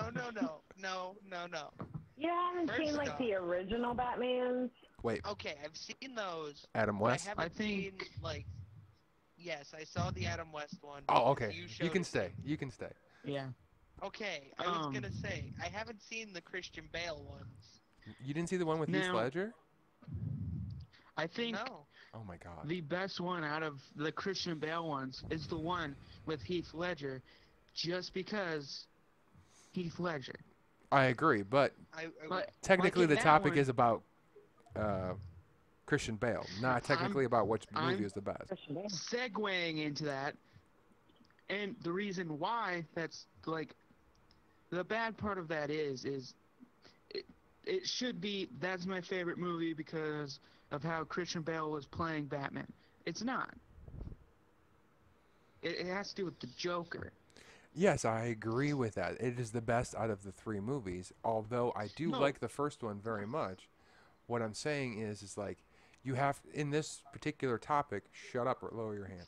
[SPEAKER 1] haven't
[SPEAKER 4] First
[SPEAKER 1] seen like
[SPEAKER 4] off-
[SPEAKER 1] the original Batmans?
[SPEAKER 2] Wait,
[SPEAKER 4] Okay, I've seen those.
[SPEAKER 2] Adam
[SPEAKER 4] But I
[SPEAKER 2] West.
[SPEAKER 4] haven't
[SPEAKER 3] think-
[SPEAKER 4] seen like. Yes, I saw the Adam West one.
[SPEAKER 2] Oh,
[SPEAKER 4] because
[SPEAKER 2] okay.
[SPEAKER 4] You,
[SPEAKER 2] You
[SPEAKER 4] showed
[SPEAKER 2] can
[SPEAKER 4] it to
[SPEAKER 2] stay.
[SPEAKER 4] me.
[SPEAKER 2] You can stay.
[SPEAKER 3] Yeah.
[SPEAKER 4] Okay, I was
[SPEAKER 3] Um,
[SPEAKER 4] gonna say I haven't seen the Christian Bale ones.
[SPEAKER 2] You didn't see the one with Heath
[SPEAKER 3] Now-
[SPEAKER 2] Ledger?
[SPEAKER 3] I think
[SPEAKER 4] No.
[SPEAKER 2] Oh my God.
[SPEAKER 3] the best one out of the Christian Bale ones is the one with Heath Ledger, just because Heath Ledger.
[SPEAKER 2] I agree, but
[SPEAKER 3] But
[SPEAKER 2] technically
[SPEAKER 3] in
[SPEAKER 2] the
[SPEAKER 3] that
[SPEAKER 2] topic
[SPEAKER 3] one-
[SPEAKER 2] is about Christian Bale, not technically about which movie
[SPEAKER 3] I'm-
[SPEAKER 2] is the best.
[SPEAKER 1] Christian Bale.
[SPEAKER 3] segueing into that, and the reason why that's like the bad part of that is it should be that's my favorite movie because of how Christian Bale was playing Batman. It's not. It has to do with the Joker.
[SPEAKER 2] Yes, I agree with that. It is the best out of the three movies, although I do
[SPEAKER 3] No.
[SPEAKER 2] like the first one very much. What I'm saying is like you have in this particular topic, shut up or lower your hand.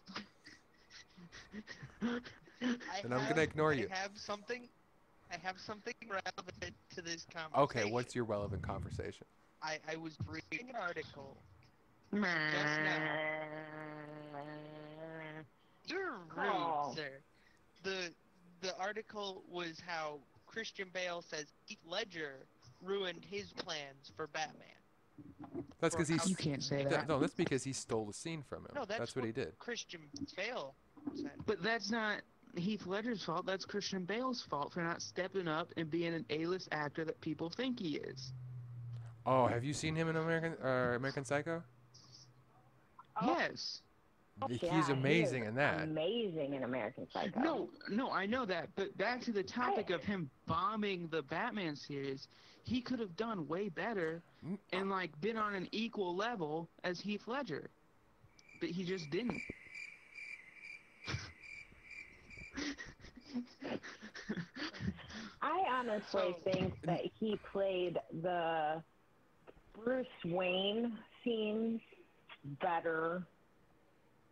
[SPEAKER 2] And I'm gonna ignore you.
[SPEAKER 4] I have something relevant to this conversation.
[SPEAKER 2] Okay, what's your relevant conversation?
[SPEAKER 4] I was reading an article. You're rude,
[SPEAKER 1] Oh.
[SPEAKER 4] sir. The article was how Christian Bale says Heath Ledger ruined his plans for Batman.
[SPEAKER 2] That's because
[SPEAKER 4] Well,
[SPEAKER 2] he's
[SPEAKER 3] You can't say that.
[SPEAKER 2] no. That's because he stole the scene from him.
[SPEAKER 4] No, that's
[SPEAKER 2] what he did.
[SPEAKER 4] Christian Bale said.
[SPEAKER 3] But that's not Heath Ledger's fault. That's Christian Bale's fault for not stepping up and being an A-list actor that people think he is.
[SPEAKER 2] Oh, have you seen him in American Psycho?
[SPEAKER 1] Oh.
[SPEAKER 3] Yes.
[SPEAKER 2] He's
[SPEAKER 1] Yeah, he
[SPEAKER 2] amazing
[SPEAKER 1] is
[SPEAKER 2] in that.
[SPEAKER 1] Amazing in American Psycho.
[SPEAKER 3] No, I know that. But back to the topic of him bombing the Batman series, he could have done way better and like been on an equal level as Heath Ledger. But he just didn't.
[SPEAKER 1] I honestly
[SPEAKER 4] So-
[SPEAKER 1] think that he played the Bruce Wayne scenes better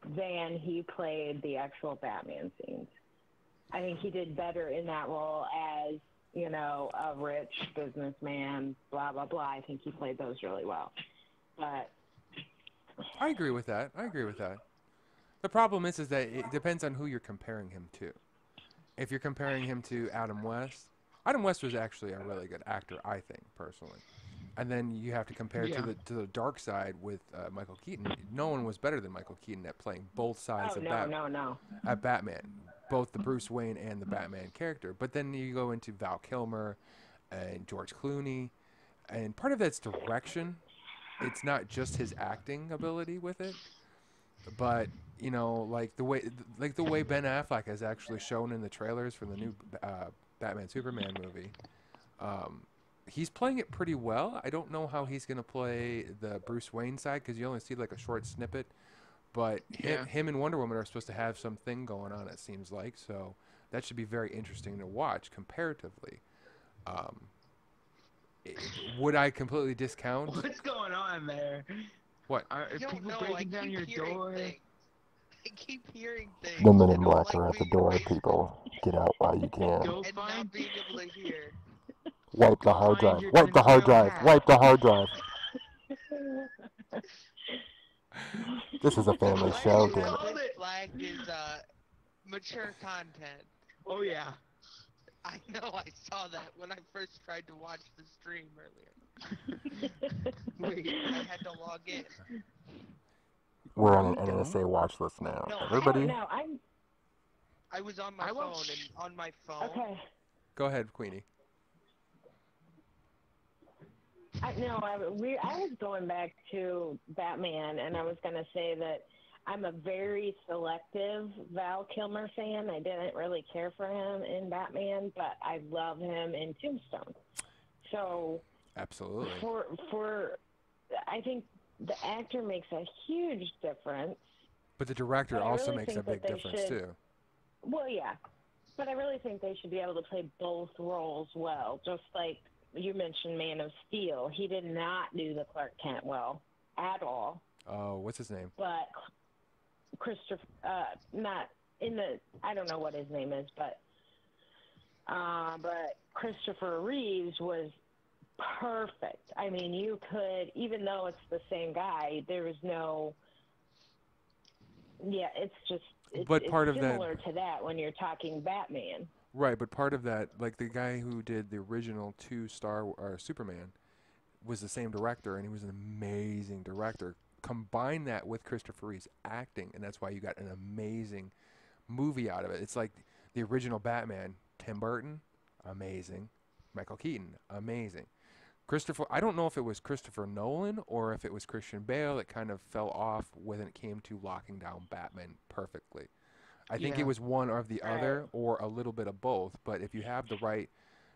[SPEAKER 1] than he played the actual Batman scenes. I think he did better in that role as, you know, a rich businessman, blah, blah, blah. I think he played those really well. But
[SPEAKER 2] I agree with that. The problem is that it depends on who you're comparing him to. If you're comparing him to Adam West was actually a really good actor, I think, personally. And then you have to compare
[SPEAKER 3] Yeah.
[SPEAKER 2] to the dark side with Michael Keaton. No one was better than Michael Keaton at playing both sides
[SPEAKER 1] oh,
[SPEAKER 2] of
[SPEAKER 1] no.
[SPEAKER 2] at Batman, both the Bruce Wayne and the Batman character. But then you go into Val Kilmer and George Clooney, and part of that's direction. It's not just his acting ability with it, but you know, like the way Ben Affleck is actually shown in the trailers for the new Batman Superman movie. He's playing it pretty well. I don't know how he's going to play the Bruce Wayne side because you only see like a short snippet. But
[SPEAKER 3] Yeah.
[SPEAKER 2] him and Wonder Woman are supposed to have something going on, it seems like. So that should be very interesting to watch comparatively. Would I completely discount?
[SPEAKER 3] What's going on there?
[SPEAKER 2] What?
[SPEAKER 3] Are
[SPEAKER 4] I don't
[SPEAKER 3] people
[SPEAKER 4] know. I
[SPEAKER 3] breaking down
[SPEAKER 4] keep
[SPEAKER 3] your
[SPEAKER 4] hearing
[SPEAKER 3] door?
[SPEAKER 4] things. I keep hearing things.
[SPEAKER 5] The men
[SPEAKER 4] I
[SPEAKER 5] in
[SPEAKER 4] don't
[SPEAKER 5] black
[SPEAKER 4] like
[SPEAKER 5] are at the
[SPEAKER 4] being in
[SPEAKER 5] door,
[SPEAKER 4] basement
[SPEAKER 5] people. Get out while you can.
[SPEAKER 3] Go
[SPEAKER 4] And
[SPEAKER 3] find
[SPEAKER 4] not being able to hear.
[SPEAKER 5] Wipe the
[SPEAKER 3] Go
[SPEAKER 5] hard
[SPEAKER 3] find
[SPEAKER 5] drive.
[SPEAKER 3] your
[SPEAKER 5] Wipe the hard
[SPEAKER 3] tinfoil
[SPEAKER 5] drive.
[SPEAKER 3] hat.
[SPEAKER 5] Wipe the hard drive. This is a family
[SPEAKER 4] Why
[SPEAKER 5] show,
[SPEAKER 4] is
[SPEAKER 5] damn it.
[SPEAKER 3] Called it.
[SPEAKER 4] Flagged is mature content.
[SPEAKER 3] Oh yeah.
[SPEAKER 4] I know. I saw that when I first tried to watch the stream earlier.
[SPEAKER 3] Wait.
[SPEAKER 4] I had to log in.
[SPEAKER 5] We're on an
[SPEAKER 3] You don't?
[SPEAKER 5] NSA watch list now.
[SPEAKER 4] No,
[SPEAKER 5] Everybody,
[SPEAKER 1] No, I'm
[SPEAKER 4] I was on my
[SPEAKER 3] I
[SPEAKER 4] phone,
[SPEAKER 3] watched-
[SPEAKER 4] and on my phone,
[SPEAKER 1] okay.
[SPEAKER 2] Go ahead, Queenie.
[SPEAKER 1] I was going back to Batman, and I was going to say that I'm a very selective Val Kilmer fan. I didn't really care for him in Batman, but I love him in Tombstone. So
[SPEAKER 2] Absolutely.
[SPEAKER 1] for I think the actor makes a huge difference.
[SPEAKER 2] But the director
[SPEAKER 1] But I
[SPEAKER 2] also
[SPEAKER 1] really
[SPEAKER 2] makes a
[SPEAKER 1] think that
[SPEAKER 2] big
[SPEAKER 1] they
[SPEAKER 2] difference
[SPEAKER 1] should-
[SPEAKER 2] too.
[SPEAKER 1] Well, yeah. But I really think they should be able to play both roles well. Just like you mentioned Man of Steel. He did not do the Clark Kent well at all.
[SPEAKER 2] Oh, what's his name?
[SPEAKER 1] But Christopher, not in the, I don't know what his name is, but Christopher Reeves was perfect. I mean, you could, even though it's the same guy, there was no, yeah, it's just,
[SPEAKER 2] But
[SPEAKER 1] it's
[SPEAKER 2] part of that-
[SPEAKER 1] similar to that when you're talking Batman.
[SPEAKER 2] Right, but part of that, like the guy who did the original 2 Superman, was the same director, and he was an amazing director. Combine that with Christopher Reeve's acting, and that's why you got an amazing movie out of it. It's like the original Batman, Tim Burton, amazing. Michael Keaton, amazing. I don't know if it was Christopher Nolan or if it was Christian Bale that kind of fell off when it came to locking down Batman perfectly. I think
[SPEAKER 3] Yeah.
[SPEAKER 2] it was one or the other, or a little bit of both. But if you have the right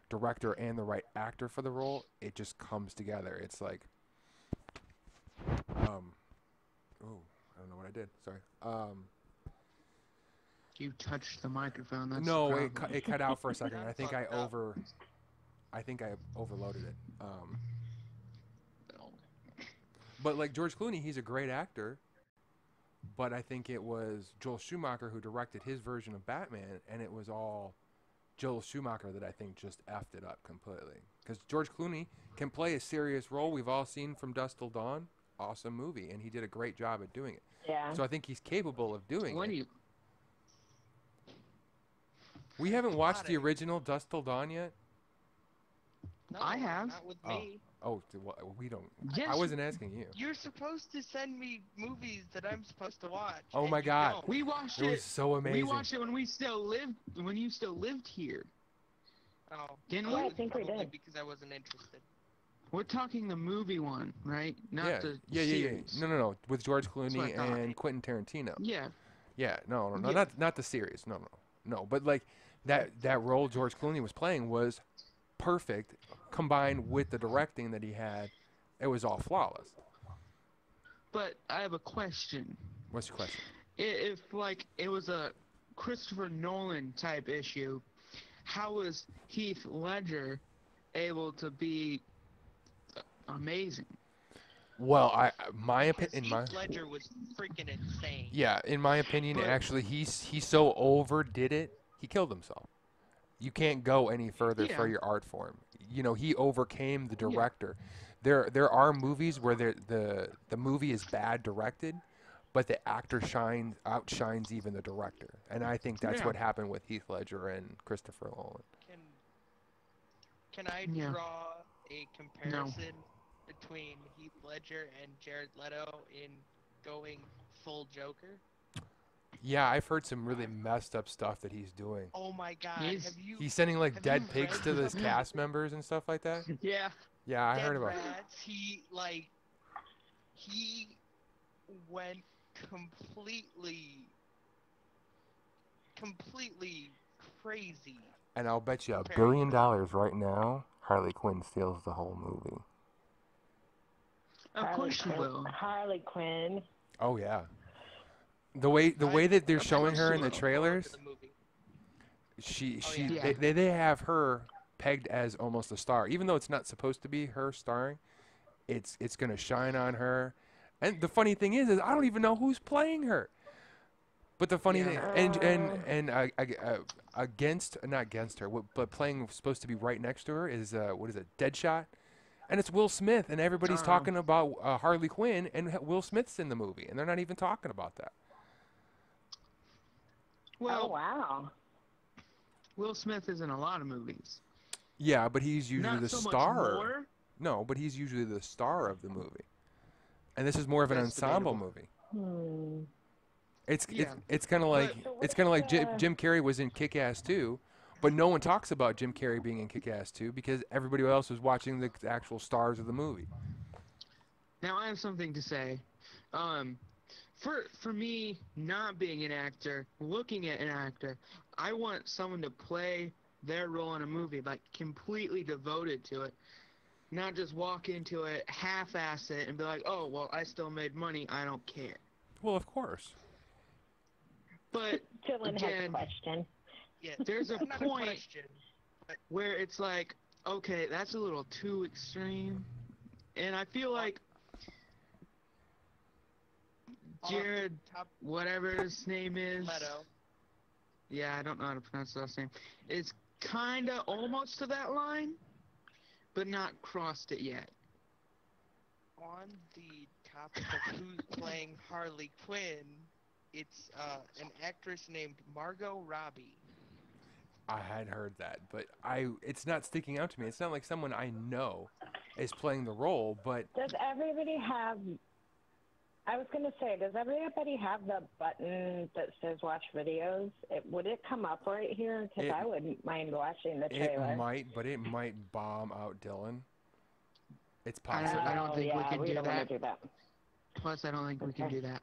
[SPEAKER 2] director and the right actor for the role, it just comes together. It's like, oh, I don't know what I did. Sorry.
[SPEAKER 3] You touched the microphone. That's
[SPEAKER 2] No,
[SPEAKER 3] the
[SPEAKER 2] it
[SPEAKER 3] problem.
[SPEAKER 2] cut out for a second. I
[SPEAKER 4] That's
[SPEAKER 2] think I
[SPEAKER 4] fucked up.
[SPEAKER 2] overloaded it. But like George Clooney, he's a great actor. But I think it was Joel Schumacher who directed his version of Batman, and it was all Joel Schumacher that I think just effed it up completely. Because George Clooney can play a serious role. We've all seen From Dusk Till Dawn. Awesome movie, and he did a great job at doing it.
[SPEAKER 1] Yeah.
[SPEAKER 2] So I think he's capable of doing
[SPEAKER 3] When
[SPEAKER 2] it.
[SPEAKER 3] you
[SPEAKER 2] We haven't watched the
[SPEAKER 4] Got it.
[SPEAKER 2] original Dusk Till Dawn yet.
[SPEAKER 4] No,
[SPEAKER 3] I have.
[SPEAKER 4] Not with
[SPEAKER 2] Oh.
[SPEAKER 4] me.
[SPEAKER 2] Oh, we don't.
[SPEAKER 3] Yes.
[SPEAKER 2] I wasn't asking you.
[SPEAKER 4] You're supposed to send me movies that I'm supposed to watch.
[SPEAKER 2] Oh
[SPEAKER 4] and
[SPEAKER 2] my
[SPEAKER 4] you
[SPEAKER 2] God.
[SPEAKER 4] don't.
[SPEAKER 3] we watched
[SPEAKER 2] It was so amazing.
[SPEAKER 3] We watched it when you still lived here.
[SPEAKER 4] Oh,
[SPEAKER 3] Didn't
[SPEAKER 1] Yeah,
[SPEAKER 3] we?
[SPEAKER 1] I think we
[SPEAKER 4] probably
[SPEAKER 1] did.
[SPEAKER 4] because I wasn't interested.
[SPEAKER 3] We're talking the movie one, right? Not
[SPEAKER 2] yeah.
[SPEAKER 3] the
[SPEAKER 2] yeah.
[SPEAKER 3] series.
[SPEAKER 2] No. With George
[SPEAKER 3] what I
[SPEAKER 2] Clooney
[SPEAKER 3] thought.
[SPEAKER 2] and Quentin Tarantino.
[SPEAKER 3] Yeah.
[SPEAKER 2] Yeah. No.
[SPEAKER 3] Yeah.
[SPEAKER 2] Not the series. No. But like that role George Clooney was playing was perfect, combined with the directing that he had. It was all flawless.
[SPEAKER 3] But I have a question.
[SPEAKER 2] What's your question?
[SPEAKER 3] If like it was a Christopher Nolan type issue, how was Heath Ledger able to be amazing?
[SPEAKER 2] Well, in
[SPEAKER 4] Because
[SPEAKER 2] my
[SPEAKER 4] Heath Ledger was freaking insane.
[SPEAKER 2] yeah, in my opinion,
[SPEAKER 3] But-
[SPEAKER 2] actually, he so overdid it, he killed himself. You can't go any further for
[SPEAKER 3] Yeah.
[SPEAKER 2] your art form. You know, he overcame the
[SPEAKER 3] Yeah.
[SPEAKER 2] director. There are movies where the movie is bad directed, but the actor outshines even the director. And I think that's
[SPEAKER 3] Yeah.
[SPEAKER 2] what happened with Heath Ledger and Christopher Nolan.
[SPEAKER 4] Can I
[SPEAKER 3] Yeah.
[SPEAKER 4] draw a comparison between Heath Ledger and Jared Leto in going full Joker?
[SPEAKER 2] Yeah, I've heard some really messed up stuff that he's doing.
[SPEAKER 4] Oh my God!
[SPEAKER 3] He's-
[SPEAKER 4] Have you
[SPEAKER 2] He's sending like
[SPEAKER 4] Have
[SPEAKER 2] dead
[SPEAKER 4] you
[SPEAKER 2] pigs
[SPEAKER 4] read
[SPEAKER 2] to
[SPEAKER 4] the-
[SPEAKER 2] his cast members and stuff like that.
[SPEAKER 3] Yeah.
[SPEAKER 2] Yeah, I
[SPEAKER 4] dead
[SPEAKER 2] heard about it.
[SPEAKER 4] rats? He went completely crazy.
[SPEAKER 2] And I'll bet you $1
[SPEAKER 4] Comparing
[SPEAKER 2] billion right now, Harley Quinn steals the whole movie.
[SPEAKER 3] Of course you will.
[SPEAKER 1] Harley Quinn.
[SPEAKER 2] Oh yeah. The way that they're
[SPEAKER 3] Of
[SPEAKER 2] showing
[SPEAKER 3] course
[SPEAKER 2] her
[SPEAKER 3] you
[SPEAKER 2] in the
[SPEAKER 3] will.
[SPEAKER 2] trailers,
[SPEAKER 4] The movie.
[SPEAKER 2] she
[SPEAKER 4] Oh, yeah.
[SPEAKER 2] they have her pegged as almost a star, even though it's not supposed to be her starring. It's gonna shine on her. And the funny thing is I don't even know who's playing her. But the funny thing, not against her, but playing supposed to be right next to her is what is it, Deadshot, and it's Will Smith, and everybody's talking about Harley Quinn, and Will Smith's in the movie, and they're not even talking about that.
[SPEAKER 3] Well,
[SPEAKER 1] Oh, wow.
[SPEAKER 3] Will Smith is in a lot of movies.
[SPEAKER 2] Yeah, but he's usually
[SPEAKER 3] Not
[SPEAKER 2] the
[SPEAKER 3] so
[SPEAKER 2] star.
[SPEAKER 3] much more.
[SPEAKER 2] No, but he's usually the star of the movie, and this is more of an
[SPEAKER 3] That's
[SPEAKER 2] ensemble
[SPEAKER 3] debatable.
[SPEAKER 2] movie.
[SPEAKER 1] Hmm.
[SPEAKER 2] It's kind of like Jim Carrey was in Kick-Ass 2, but no one talks about Jim Carrey being in Kick-Ass 2 because everybody else was watching the actual stars of the movie.
[SPEAKER 3] Now I have something to say. For me, not being an actor, looking at an actor, I want someone to play their role in a movie, like completely devoted to it. Not just walk into it, half-ass it, and be like, oh, well, I still made money, I don't care.
[SPEAKER 2] Well, of course.
[SPEAKER 3] But
[SPEAKER 1] Dylan has a
[SPEAKER 3] again,
[SPEAKER 1] question.
[SPEAKER 4] Yeah,
[SPEAKER 3] there's a
[SPEAKER 4] not
[SPEAKER 3] point
[SPEAKER 4] question.
[SPEAKER 3] where it's like, okay, that's a little too extreme. And I feel like Jared,
[SPEAKER 4] Top
[SPEAKER 3] whatever his name is,
[SPEAKER 4] Leto.
[SPEAKER 3] yeah, I don't know how to pronounce the last name, is kinda almost to that line, but not crossed it yet.
[SPEAKER 4] On the topic of who's playing Harley Quinn, it's an actress named Margot Robbie.
[SPEAKER 2] I had heard that, but it's not sticking out to me. It's not like someone I know is playing the role, but
[SPEAKER 1] Does everybody have? I was going to say, does everybody have the button that says watch videos? Would it come up right here? Because I wouldn't mind watching the trailer.
[SPEAKER 2] it might, but it might bomb out Dylan. It's
[SPEAKER 3] I
[SPEAKER 2] possible.
[SPEAKER 3] don't think we
[SPEAKER 1] yeah,
[SPEAKER 3] can do
[SPEAKER 1] don't
[SPEAKER 3] that.
[SPEAKER 1] want to do that.
[SPEAKER 3] Plus, I don't think we can
[SPEAKER 1] Okay.
[SPEAKER 3] do that.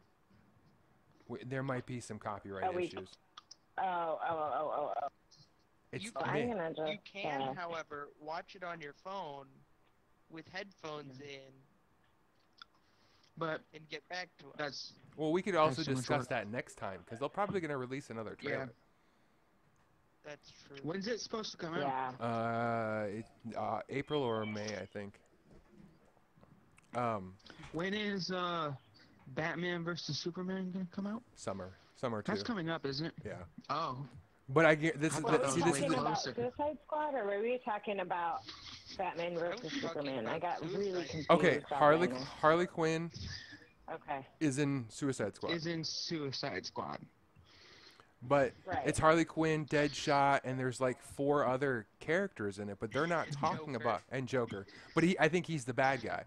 [SPEAKER 2] There might be some copyright
[SPEAKER 1] Oh, we-
[SPEAKER 2] issues.
[SPEAKER 1] Oh.
[SPEAKER 2] It's
[SPEAKER 4] You-
[SPEAKER 1] Well, I'm
[SPEAKER 2] me.
[SPEAKER 1] going to
[SPEAKER 4] You
[SPEAKER 1] just...
[SPEAKER 4] can, however, watch it on your phone with headphones in
[SPEAKER 3] But
[SPEAKER 4] and get back to us.
[SPEAKER 3] that's
[SPEAKER 2] Well, we could also
[SPEAKER 3] so much
[SPEAKER 2] discuss
[SPEAKER 3] work.
[SPEAKER 2] that next time because they're probably going to release another trailer.
[SPEAKER 4] That's true.
[SPEAKER 3] when's it supposed to come out?
[SPEAKER 1] Yeah.
[SPEAKER 2] April or May, I think.
[SPEAKER 3] When is Batman versus Superman gonna come out?
[SPEAKER 2] Summer too.
[SPEAKER 3] That's coming up, isn't it?
[SPEAKER 2] Yeah,
[SPEAKER 3] Oh,
[SPEAKER 2] but I get this is
[SPEAKER 3] How
[SPEAKER 1] Were
[SPEAKER 3] about
[SPEAKER 1] we
[SPEAKER 2] see this is
[SPEAKER 1] talking
[SPEAKER 2] the,
[SPEAKER 1] about
[SPEAKER 3] closer.
[SPEAKER 1] Suicide Squad, or were we talking about Batman versus
[SPEAKER 4] talking
[SPEAKER 1] Superman? I
[SPEAKER 4] about
[SPEAKER 1] got really
[SPEAKER 4] Suicide
[SPEAKER 1] confused.
[SPEAKER 2] okay.
[SPEAKER 1] on that.
[SPEAKER 2] Harley Quinn
[SPEAKER 1] Okay.
[SPEAKER 2] is in Suicide Squad,
[SPEAKER 3] is in Suicide Squad.
[SPEAKER 2] but
[SPEAKER 1] Right.
[SPEAKER 2] it's Harley Quinn, Deadshot, and there's like 4 other characters in it, but they're not talking
[SPEAKER 4] Joker.
[SPEAKER 2] about and Joker. But I think he's the bad guy.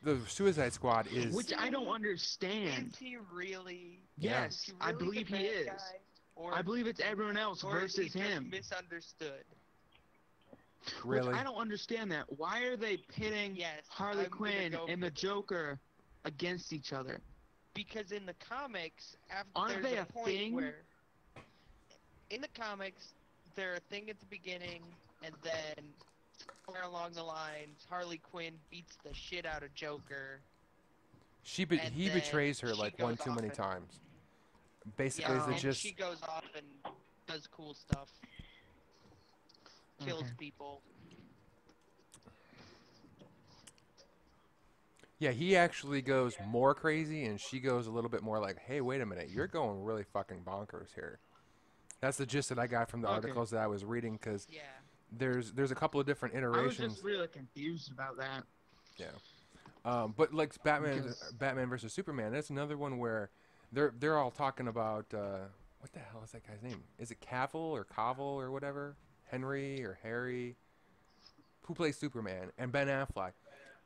[SPEAKER 2] The Suicide Squad is
[SPEAKER 3] Which I don't understand.
[SPEAKER 4] Is he really?
[SPEAKER 2] Yeah.
[SPEAKER 3] Yes,
[SPEAKER 4] Is he
[SPEAKER 3] I
[SPEAKER 4] really
[SPEAKER 3] believe
[SPEAKER 4] the
[SPEAKER 3] he
[SPEAKER 4] bad
[SPEAKER 3] is.
[SPEAKER 4] guy? Or,
[SPEAKER 3] I believe it's everyone else
[SPEAKER 4] or is he
[SPEAKER 3] versus
[SPEAKER 4] just
[SPEAKER 3] him.
[SPEAKER 4] misunderstood?
[SPEAKER 2] really.
[SPEAKER 3] Which I don't understand that. Why are they pitting
[SPEAKER 4] Yes,
[SPEAKER 3] Harley
[SPEAKER 4] I'm gonna
[SPEAKER 3] Quinn
[SPEAKER 4] go
[SPEAKER 3] and the Joker against each other?
[SPEAKER 4] Because in the comics,
[SPEAKER 3] Aren't
[SPEAKER 4] there's
[SPEAKER 3] they
[SPEAKER 4] a
[SPEAKER 3] a
[SPEAKER 4] point
[SPEAKER 3] thing?
[SPEAKER 4] where in the comics they're a thing at the beginning, and then somewhere along the lines, Harley Quinn beats the shit out of Joker.
[SPEAKER 2] He
[SPEAKER 4] and
[SPEAKER 2] betrays her
[SPEAKER 4] then
[SPEAKER 2] like
[SPEAKER 4] she
[SPEAKER 2] one
[SPEAKER 4] goes
[SPEAKER 2] too
[SPEAKER 4] off
[SPEAKER 2] many
[SPEAKER 4] and-
[SPEAKER 2] times. Basically,
[SPEAKER 4] Yeah,
[SPEAKER 2] is it
[SPEAKER 4] and
[SPEAKER 2] just
[SPEAKER 4] she goes off and does cool stuff, kills
[SPEAKER 3] Okay.
[SPEAKER 4] people.
[SPEAKER 2] yeah? He actually goes more crazy, and she goes a little bit more like, "Hey, wait a minute, you're going really fucking bonkers here." That's the gist that I got from the
[SPEAKER 3] Okay.
[SPEAKER 2] articles that I was reading because
[SPEAKER 4] Yeah.
[SPEAKER 2] there's a couple of different
[SPEAKER 3] I was
[SPEAKER 2] iterations.
[SPEAKER 3] just really confused about that.
[SPEAKER 2] But like
[SPEAKER 3] Because-
[SPEAKER 2] Batman versus Superman, that's another one where they're all talking about what the hell is that guy's name? Is it Cavill or whatever? Henry or Harry? Who plays Superman? And Ben Affleck.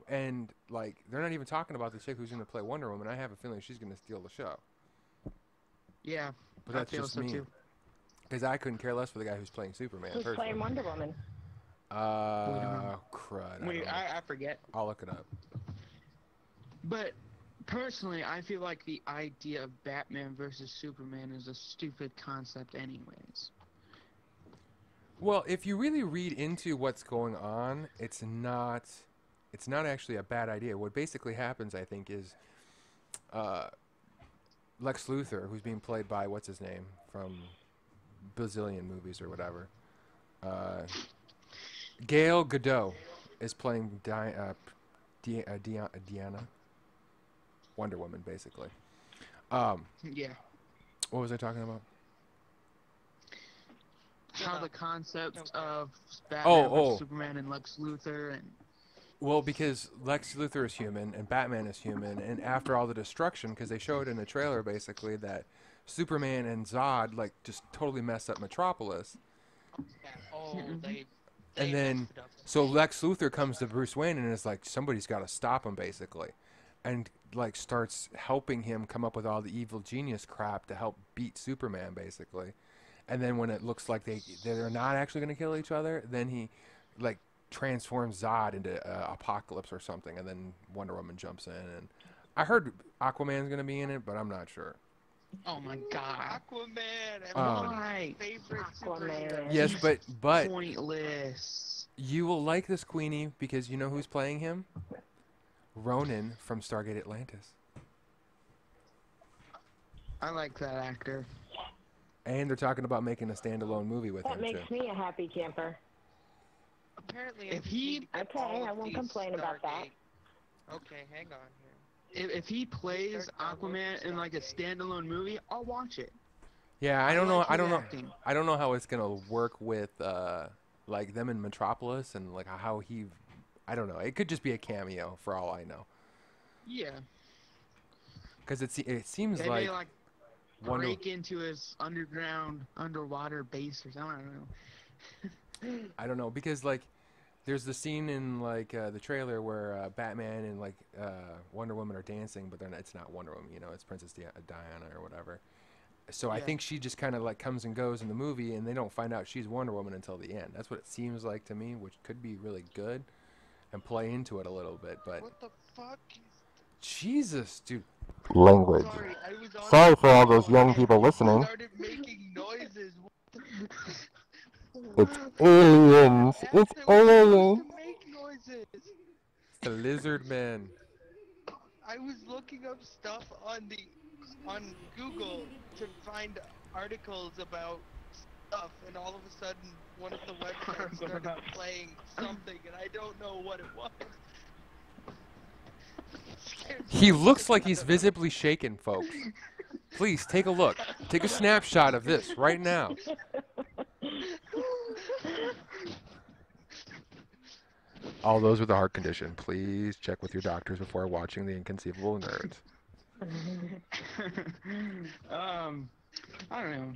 [SPEAKER 2] And like they're not even talking about the chick who's going to play Wonder Woman. I have a feeling she's going to steal the show.
[SPEAKER 3] Yeah,
[SPEAKER 2] But
[SPEAKER 3] I
[SPEAKER 2] that's
[SPEAKER 3] feel
[SPEAKER 2] just
[SPEAKER 3] so
[SPEAKER 2] me.
[SPEAKER 3] too.
[SPEAKER 2] Because I couldn't care less for the guy who's playing Superman.
[SPEAKER 1] Who's
[SPEAKER 2] personally.
[SPEAKER 1] playing Wonder Woman?
[SPEAKER 2] Crud. I
[SPEAKER 3] Wait,
[SPEAKER 2] don't know.
[SPEAKER 3] I forget.
[SPEAKER 2] I'll look it up.
[SPEAKER 3] But personally, I feel like the idea of Batman versus Superman is a stupid concept anyways.
[SPEAKER 2] Well, if you really read into what's going on, it's not actually a bad idea. What basically happens, I think, is Lex Luthor, who's being played by what's his name from bazillion movies or whatever. Gal Gadot is playing Diana, Wonder Woman, basically.
[SPEAKER 3] Yeah.
[SPEAKER 2] What was I talking about?
[SPEAKER 3] How the concept
[SPEAKER 4] Okay.
[SPEAKER 3] of Batman
[SPEAKER 2] Oh.
[SPEAKER 3] versus Superman and Lex Luthor and
[SPEAKER 2] Well, because Lex Luthor is human and Batman is human, and after all the destruction, because they showed in the trailer basically that Superman and Zod like just totally messed up Metropolis,
[SPEAKER 4] Yeah. Oh, they
[SPEAKER 2] and then
[SPEAKER 4] messed it up.
[SPEAKER 2] so Lex Luthor comes to Bruce Wayne and is like, somebody's got to stop him basically, and like starts helping him come up with all the evil genius crap to help beat Superman basically, and then when it looks like they're not actually going to kill each other, then he like transforms Zod into Apocalypse or something, and then Wonder Woman jumps in, and I heard Aquaman's gonna be in it, but I'm not sure.
[SPEAKER 3] Oh my god.
[SPEAKER 4] Aquaman,
[SPEAKER 3] Why?
[SPEAKER 4] everybody's favorite
[SPEAKER 1] Aquaman.
[SPEAKER 4] superhero.
[SPEAKER 2] Yes,
[SPEAKER 3] He's
[SPEAKER 2] but
[SPEAKER 3] pointless.
[SPEAKER 2] you will like this, Queenie, because you know who's playing him? Ronan from Stargate Atlantis.
[SPEAKER 3] I like that actor.
[SPEAKER 2] And they're talking about making a standalone movie with
[SPEAKER 1] That
[SPEAKER 2] him too.
[SPEAKER 1] makes me a happy camper.
[SPEAKER 4] Apparently,
[SPEAKER 3] If he-
[SPEAKER 1] Okay, I won't complain about that.
[SPEAKER 4] Okay, hang on here.
[SPEAKER 3] If he plays
[SPEAKER 4] Start downloading
[SPEAKER 3] Aquaman in like a
[SPEAKER 4] Stargate.
[SPEAKER 3] standalone movie, I'll watch it.
[SPEAKER 2] Yeah, I don't know.
[SPEAKER 3] like
[SPEAKER 2] I
[SPEAKER 3] his
[SPEAKER 2] don't know.
[SPEAKER 3] acting.
[SPEAKER 2] I don't know how it's gonna work with like them in Metropolis and like how he. I don't know. It could just be a cameo for all I know.
[SPEAKER 3] Yeah.
[SPEAKER 2] Because it seems
[SPEAKER 3] They may like
[SPEAKER 2] Wonder.
[SPEAKER 3] break into his underwater base or something. I don't know.
[SPEAKER 2] I don't know because like there's the scene in like the trailer where Batman and like Wonder Woman are dancing, but it's not Wonder Woman. You know, it's Princess Diana or whatever. So I
[SPEAKER 3] Yeah.
[SPEAKER 2] think she just kind of like comes and goes in the movie, and they don't find out she's Wonder Woman until the end. That's what it seems like to me, which could be really good and play into it a little bit. But
[SPEAKER 4] What the fuck?
[SPEAKER 2] Jesus, dude.
[SPEAKER 5] Language.
[SPEAKER 4] Sorry, I was on
[SPEAKER 5] Sorry
[SPEAKER 4] the
[SPEAKER 5] for all those
[SPEAKER 4] phone
[SPEAKER 5] young
[SPEAKER 4] and
[SPEAKER 5] people listening.
[SPEAKER 4] Started making noises.
[SPEAKER 5] It's aliens. It's
[SPEAKER 4] After we were
[SPEAKER 5] aliens.
[SPEAKER 4] supposed to make noises.
[SPEAKER 2] It's the Lizard Man.
[SPEAKER 4] I was looking up stuff on Google to find articles about stuff, and all of a sudden, one of the websites started playing something, and I don't know what it was.
[SPEAKER 2] He looks like he's visibly shaken, folks. Please take a look. Take a snapshot of this right now. All those with a heart condition, please check with your doctors before watching The Inconceivable Nerds.
[SPEAKER 3] I don't know.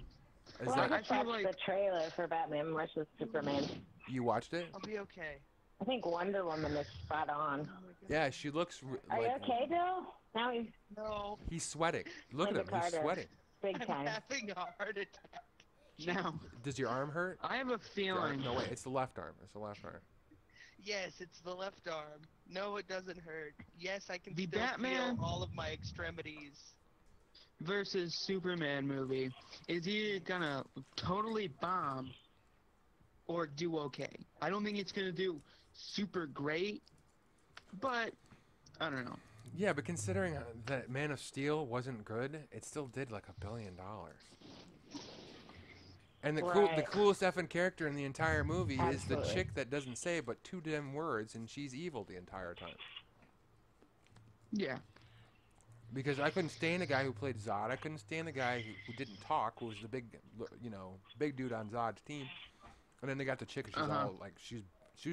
[SPEAKER 2] Is
[SPEAKER 1] Well,
[SPEAKER 2] that,
[SPEAKER 1] I just
[SPEAKER 3] I feel
[SPEAKER 1] watched
[SPEAKER 3] like-
[SPEAKER 1] the trailer for Batman vs Superman.
[SPEAKER 2] you watched it?
[SPEAKER 4] I'll be okay.
[SPEAKER 1] I think Wonder Woman is spot on.
[SPEAKER 2] Yeah, she looks
[SPEAKER 1] Are you
[SPEAKER 2] like
[SPEAKER 1] okay, Bill? Now he's
[SPEAKER 4] No,
[SPEAKER 2] he's sweating. Look at him,
[SPEAKER 1] Linda
[SPEAKER 2] he's
[SPEAKER 1] Carter.
[SPEAKER 2] sweating.
[SPEAKER 1] big
[SPEAKER 4] I'm
[SPEAKER 1] time.
[SPEAKER 4] having a heart attack.
[SPEAKER 3] Now,
[SPEAKER 2] Does your arm hurt?
[SPEAKER 3] I have a
[SPEAKER 2] Your
[SPEAKER 3] feeling.
[SPEAKER 2] arm- No, wait, it's the left arm. It's the left arm.
[SPEAKER 4] Yes, it's the left arm. No, it doesn't hurt. Yes, I can
[SPEAKER 3] The
[SPEAKER 4] still
[SPEAKER 3] Batman-
[SPEAKER 4] feel all of my extremities.
[SPEAKER 3] Versus Superman movie is either gonna totally bomb or do okay. I don't think it's gonna do super great, but I don't know.
[SPEAKER 2] Yeah, but considering that Man of Steel wasn't good, it still did like $1 billion. And the
[SPEAKER 1] Right.
[SPEAKER 2] coolest effing character in the entire movie is the
[SPEAKER 1] Absolutely.
[SPEAKER 2] chick that doesn't say but two damn words, and she's evil the entire time.
[SPEAKER 3] Yeah.
[SPEAKER 2] Because I couldn't stand a guy who played Zod. I couldn't stand a guy who didn't talk, who was the big, big dude on Zod's team. And then they got the chick, and she's all like, she's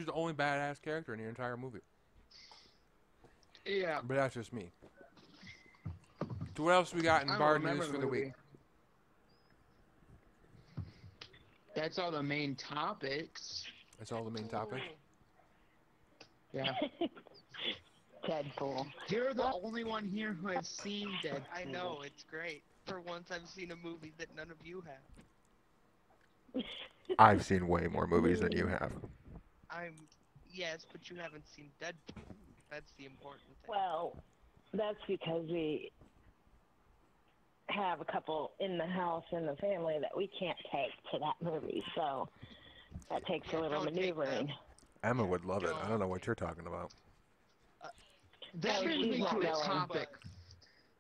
[SPEAKER 2] the only badass character in the entire movie.
[SPEAKER 3] Yeah.
[SPEAKER 2] But that's just me. So what else we got in
[SPEAKER 3] I don't
[SPEAKER 2] bar
[SPEAKER 3] remember
[SPEAKER 2] news for the
[SPEAKER 3] movie.
[SPEAKER 2] week?
[SPEAKER 3] That's all the main topics.
[SPEAKER 2] That's all the main topics.
[SPEAKER 3] Yeah.
[SPEAKER 1] Deadpool.
[SPEAKER 3] You're the only one here who has seen Deadpool.
[SPEAKER 4] I know, it's great. For once, I've seen a movie that none of you have.
[SPEAKER 2] I've seen way more movies than you have.
[SPEAKER 4] Yes, but you haven't seen Deadpool. That's the important thing.
[SPEAKER 1] Well, that's because we have a couple in the house in the family that we can't take to that movie, so that takes a little
[SPEAKER 4] Don't take
[SPEAKER 1] maneuvering.
[SPEAKER 2] Emma would love it. I don't know what you're talking about.
[SPEAKER 3] That
[SPEAKER 1] No,
[SPEAKER 3] brings
[SPEAKER 1] she's
[SPEAKER 3] me
[SPEAKER 1] not
[SPEAKER 3] to a
[SPEAKER 1] going.
[SPEAKER 3] topic.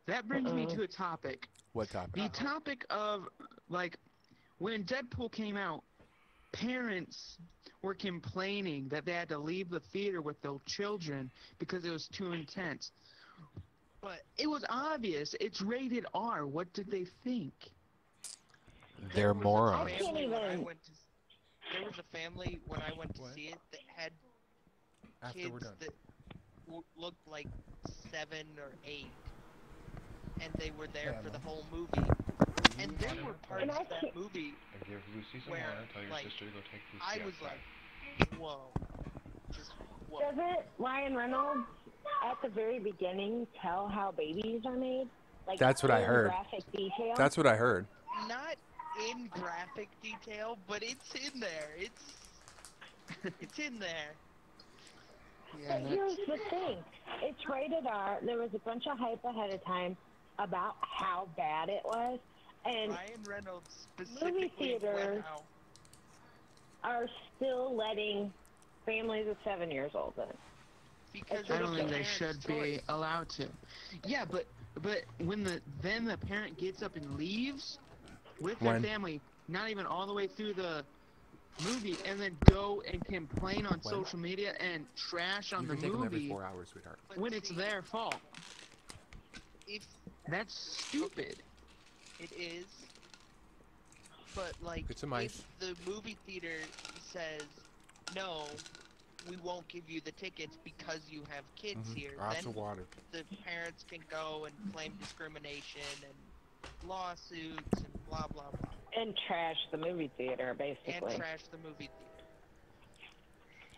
[SPEAKER 3] That brings me to a topic.
[SPEAKER 2] What topic?
[SPEAKER 3] The topic of, like, when Deadpool came out, parents were complaining that they had to leave the theater with their children because it was too intense.
[SPEAKER 4] But
[SPEAKER 3] It was obvious. It's rated R. What did they think?
[SPEAKER 2] They're
[SPEAKER 4] there was a
[SPEAKER 2] morons.
[SPEAKER 1] I can't
[SPEAKER 4] family when I
[SPEAKER 1] even-
[SPEAKER 4] went to There was a family when I went to
[SPEAKER 2] What?
[SPEAKER 4] see it that had
[SPEAKER 2] After
[SPEAKER 4] kids
[SPEAKER 2] we're done.
[SPEAKER 4] that looked like 7 or 8, and they were there for the whole movie. And there were parts
[SPEAKER 1] And I
[SPEAKER 4] of that
[SPEAKER 1] can't-
[SPEAKER 4] movie
[SPEAKER 6] And give Lucy some
[SPEAKER 4] where,
[SPEAKER 6] water. Tell your
[SPEAKER 4] like,
[SPEAKER 6] sister to go take Lucy
[SPEAKER 4] I was
[SPEAKER 6] outside.
[SPEAKER 4] like, whoa. Just whoa.
[SPEAKER 1] Doesn't Ryan Reynolds at the very beginning tell how babies are made? Like
[SPEAKER 2] That's what I
[SPEAKER 1] in
[SPEAKER 2] heard.
[SPEAKER 1] Graphic detail.
[SPEAKER 2] That's what I heard.
[SPEAKER 4] Not in graphic detail, but it's in there. It's in there.
[SPEAKER 3] Yeah,
[SPEAKER 1] But here's the thing. It's rated R. There was a bunch of hype ahead of time about how bad it was. And
[SPEAKER 4] Ryan Reynolds
[SPEAKER 1] movie
[SPEAKER 4] specifically
[SPEAKER 1] theaters
[SPEAKER 4] went out.
[SPEAKER 1] are still letting families of 7 years old in.
[SPEAKER 4] Because
[SPEAKER 3] I
[SPEAKER 4] of
[SPEAKER 3] don't
[SPEAKER 4] the
[SPEAKER 3] think they
[SPEAKER 4] parents'
[SPEAKER 3] should be
[SPEAKER 4] choice.
[SPEAKER 3] allowed to. Yeah, but when the parent gets up and leaves with their
[SPEAKER 2] When?
[SPEAKER 3] family, not even all the way through the movie, and then go and complain on
[SPEAKER 2] When?
[SPEAKER 3] social media and trash on
[SPEAKER 2] You
[SPEAKER 3] the
[SPEAKER 2] can take them every
[SPEAKER 3] movie
[SPEAKER 2] 4 hours, sweetheart.
[SPEAKER 4] But
[SPEAKER 3] when it's
[SPEAKER 4] see,
[SPEAKER 3] their fault.
[SPEAKER 4] If
[SPEAKER 3] That's stupid.
[SPEAKER 4] it is, but like,
[SPEAKER 2] Get some ice.
[SPEAKER 4] if the movie theater says, no, we won't give you the tickets because you have kids here,
[SPEAKER 2] Lots
[SPEAKER 4] then
[SPEAKER 2] of water.
[SPEAKER 4] the parents can go and claim discrimination and lawsuits and blah blah blah,
[SPEAKER 1] And trash the movie theater,
[SPEAKER 4] and
[SPEAKER 1] basically.
[SPEAKER 4] trash the movie theater.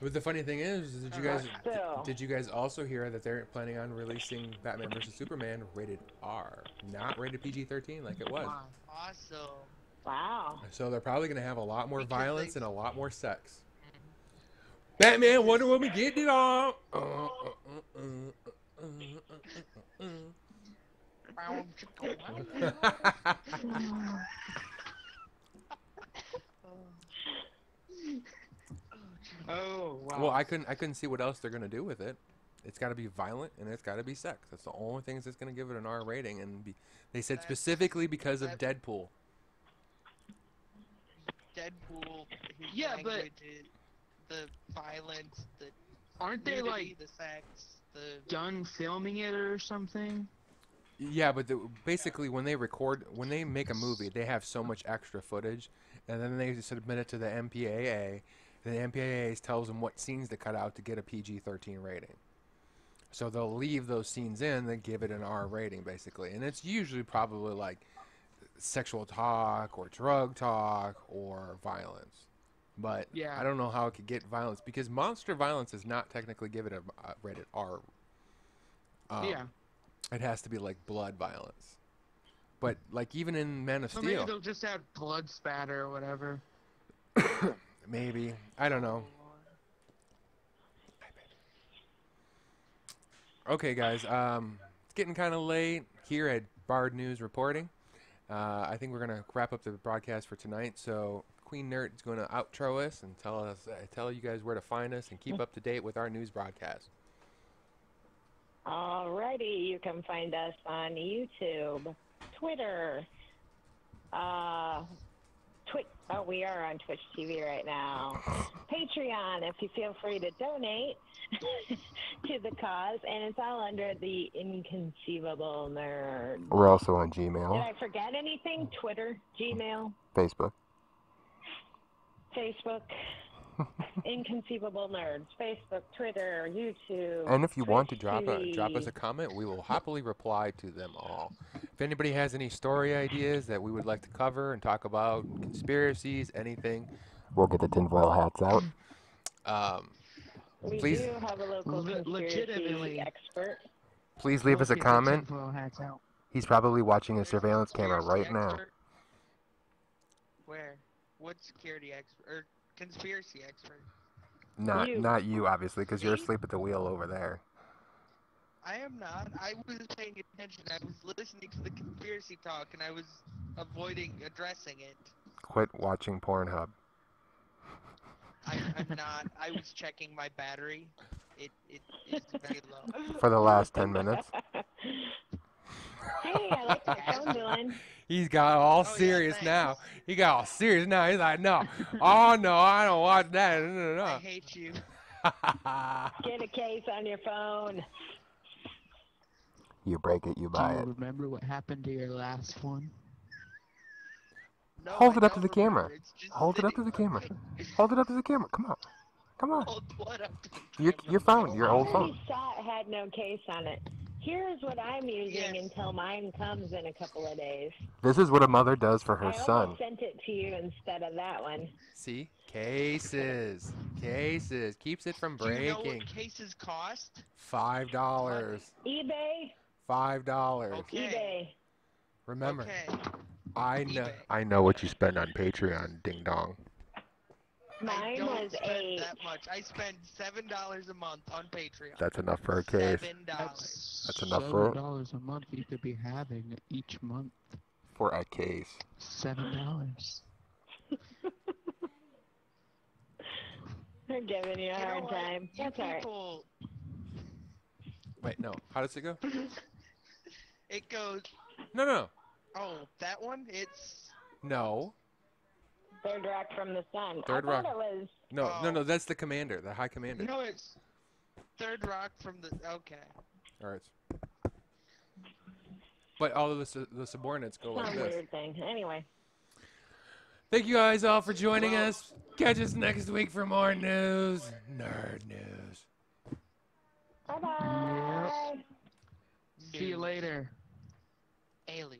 [SPEAKER 2] But the funny thing is,
[SPEAKER 1] Still.
[SPEAKER 2] did you guys also hear that they're planning on releasing Batman vs Superman rated R, not rated PG-13 like it was?
[SPEAKER 3] Wow.
[SPEAKER 4] Awesome.
[SPEAKER 1] Wow.
[SPEAKER 2] So they're probably gonna have a lot more
[SPEAKER 4] Because
[SPEAKER 2] violence
[SPEAKER 4] they-
[SPEAKER 2] and a lot more sex. Batman, Wonder Woman, getting it on.
[SPEAKER 3] Oh wow.
[SPEAKER 2] Well, I couldn't see what else they're gonna do with it. It's got to be violent and it's got to be sex. That's the only things that's gonna give it an R rating. And they said
[SPEAKER 4] That's-
[SPEAKER 2] specifically because of
[SPEAKER 4] that-
[SPEAKER 2] Deadpool.
[SPEAKER 4] Deadpool, his
[SPEAKER 3] Yeah, but-
[SPEAKER 4] language, the violence, the
[SPEAKER 3] Aren't they
[SPEAKER 4] nudity,
[SPEAKER 3] like
[SPEAKER 4] the sex, the
[SPEAKER 3] done filming it or something?
[SPEAKER 2] Yeah, but basically when they make a movie, they have so much extra footage, and then they submit it to the MPAA, and the MPAA tells them what scenes to cut out to get a PG-13 rating. So they'll leave those scenes in, then give it an R rating, basically. And it's usually probably like sexual talk or drug talk or violence. But
[SPEAKER 3] Yeah.
[SPEAKER 2] I don't know how it could get violence, because monster violence is not technically given a rated R.
[SPEAKER 3] Yeah.
[SPEAKER 2] It has to be like blood violence. But like even in Man of
[SPEAKER 3] So maybe
[SPEAKER 2] Steel,
[SPEAKER 3] they'll just have blood spatter or whatever.
[SPEAKER 2] maybe. I don't know. Okay, guys. It's getting kind of late here at Bard News Reporting. I think we're gonna wrap up the broadcast for tonight. So Queen Nerd is going to outro us and tell you guys where to find us and keep up to date with our news broadcast.
[SPEAKER 1] Alrighty, you can find us on YouTube, Twitter, we are on Twitch TV right now. Patreon, if you feel free to donate to the cause, and it's all under the Inconceivable Nerd.
[SPEAKER 5] We're also on
[SPEAKER 1] Did
[SPEAKER 5] Gmail,
[SPEAKER 1] I forget anything? Twitter, Gmail,
[SPEAKER 5] Facebook.
[SPEAKER 1] Facebook, Inconceivable Nerds, Facebook, Twitter, YouTube.
[SPEAKER 2] And if you want to
[SPEAKER 1] Twitch
[SPEAKER 2] drop us
[SPEAKER 1] TV.
[SPEAKER 2] a comment, we will happily reply to them all. If anybody has any story ideas that we would like to cover and talk about, conspiracies, anything,
[SPEAKER 5] We'll get the tinfoil hats out.
[SPEAKER 1] We
[SPEAKER 2] please-
[SPEAKER 1] do have a local conspiracy
[SPEAKER 3] legitimately.
[SPEAKER 1] expert.
[SPEAKER 2] please leave us a
[SPEAKER 3] Get the
[SPEAKER 2] comment.
[SPEAKER 3] tinfoil hats out.
[SPEAKER 2] He's probably watching a
[SPEAKER 4] There's
[SPEAKER 2] surveillance camera
[SPEAKER 4] conspiracy
[SPEAKER 2] right now.
[SPEAKER 4] expert. Where? What security expert or conspiracy expert?
[SPEAKER 2] Not
[SPEAKER 1] You.
[SPEAKER 2] not you, obviously, because you're
[SPEAKER 4] Me?
[SPEAKER 2] asleep at the wheel over there.
[SPEAKER 4] I am not. I was paying attention. I was listening to the conspiracy talk, and I was avoiding addressing it.
[SPEAKER 2] Quit watching Pornhub.
[SPEAKER 4] I'm not. I was checking my battery. It is very low.
[SPEAKER 2] For the last 10 minutes.
[SPEAKER 1] Hey, I like that phone doing.
[SPEAKER 2] He's got all
[SPEAKER 4] yeah,
[SPEAKER 2] serious
[SPEAKER 4] thanks.
[SPEAKER 2] now. He got all serious now. He's like, no. Oh, no, I don't watch that. No,
[SPEAKER 4] I
[SPEAKER 2] no,
[SPEAKER 4] hate you.
[SPEAKER 2] no.
[SPEAKER 1] Get a case on your phone.
[SPEAKER 5] You break it, you
[SPEAKER 3] Do
[SPEAKER 5] buy
[SPEAKER 3] you
[SPEAKER 5] it.
[SPEAKER 3] remember what happened to your last one?
[SPEAKER 4] No,
[SPEAKER 2] Hold
[SPEAKER 4] I
[SPEAKER 2] it up to
[SPEAKER 4] don't
[SPEAKER 2] the camera.
[SPEAKER 4] remember. It's just
[SPEAKER 2] Hold it up to the
[SPEAKER 4] sitting-
[SPEAKER 2] camera. Hold it up to the camera. Come on. Come on.
[SPEAKER 4] Hold what up to the
[SPEAKER 2] Your
[SPEAKER 4] camera?
[SPEAKER 2] phone. Your old
[SPEAKER 1] I
[SPEAKER 2] phone.
[SPEAKER 1] already saw it had no case on it. Here's what I'm using
[SPEAKER 4] Yes.
[SPEAKER 1] until mine comes in a couple of days.
[SPEAKER 5] This is what a mother does for her
[SPEAKER 1] I
[SPEAKER 5] son.
[SPEAKER 1] almost sent it to you instead of that one.
[SPEAKER 2] See? Cases. Cases. Keeps it from
[SPEAKER 4] Do you know
[SPEAKER 2] breaking.
[SPEAKER 4] what cases cost?
[SPEAKER 2] $5.
[SPEAKER 1] eBay?
[SPEAKER 2] $5.
[SPEAKER 4] Okay.
[SPEAKER 1] eBay.
[SPEAKER 2] Remember,
[SPEAKER 4] Okay.
[SPEAKER 2] I know
[SPEAKER 4] eBay.
[SPEAKER 2] I know what you spend on Patreon, ding dong.
[SPEAKER 1] Mine
[SPEAKER 4] don't
[SPEAKER 1] was
[SPEAKER 4] spend
[SPEAKER 1] a.
[SPEAKER 4] that much. I spend $7 a month on Patreon.
[SPEAKER 5] That's enough for a case.
[SPEAKER 4] $7.
[SPEAKER 5] That's enough for-
[SPEAKER 3] $7 a month you could be having each month.
[SPEAKER 5] For a case.
[SPEAKER 3] $7.
[SPEAKER 1] They're giving you a
[SPEAKER 4] You know
[SPEAKER 1] hard
[SPEAKER 4] what?
[SPEAKER 1] time.
[SPEAKER 4] You
[SPEAKER 1] That's all right.
[SPEAKER 4] people,
[SPEAKER 2] Wait, no. How does it go?
[SPEAKER 4] it goes,
[SPEAKER 2] No.
[SPEAKER 4] oh, that one? It's,
[SPEAKER 2] No.
[SPEAKER 1] Third rock from the sun.
[SPEAKER 2] Third
[SPEAKER 1] I thought
[SPEAKER 2] rock.
[SPEAKER 1] it was.
[SPEAKER 2] No. That's the commander, the high commander.
[SPEAKER 3] No, it's
[SPEAKER 4] Third Rock from the, okay.
[SPEAKER 2] All right. But all of the subordinates go like
[SPEAKER 1] Some
[SPEAKER 2] this.
[SPEAKER 1] weird thing. Anyway.
[SPEAKER 2] Thank you guys all for joining
[SPEAKER 3] Well-
[SPEAKER 2] us. Catch us next week for more news. Nerd news.
[SPEAKER 1] Bye bye.
[SPEAKER 3] see you later.
[SPEAKER 4] Alien.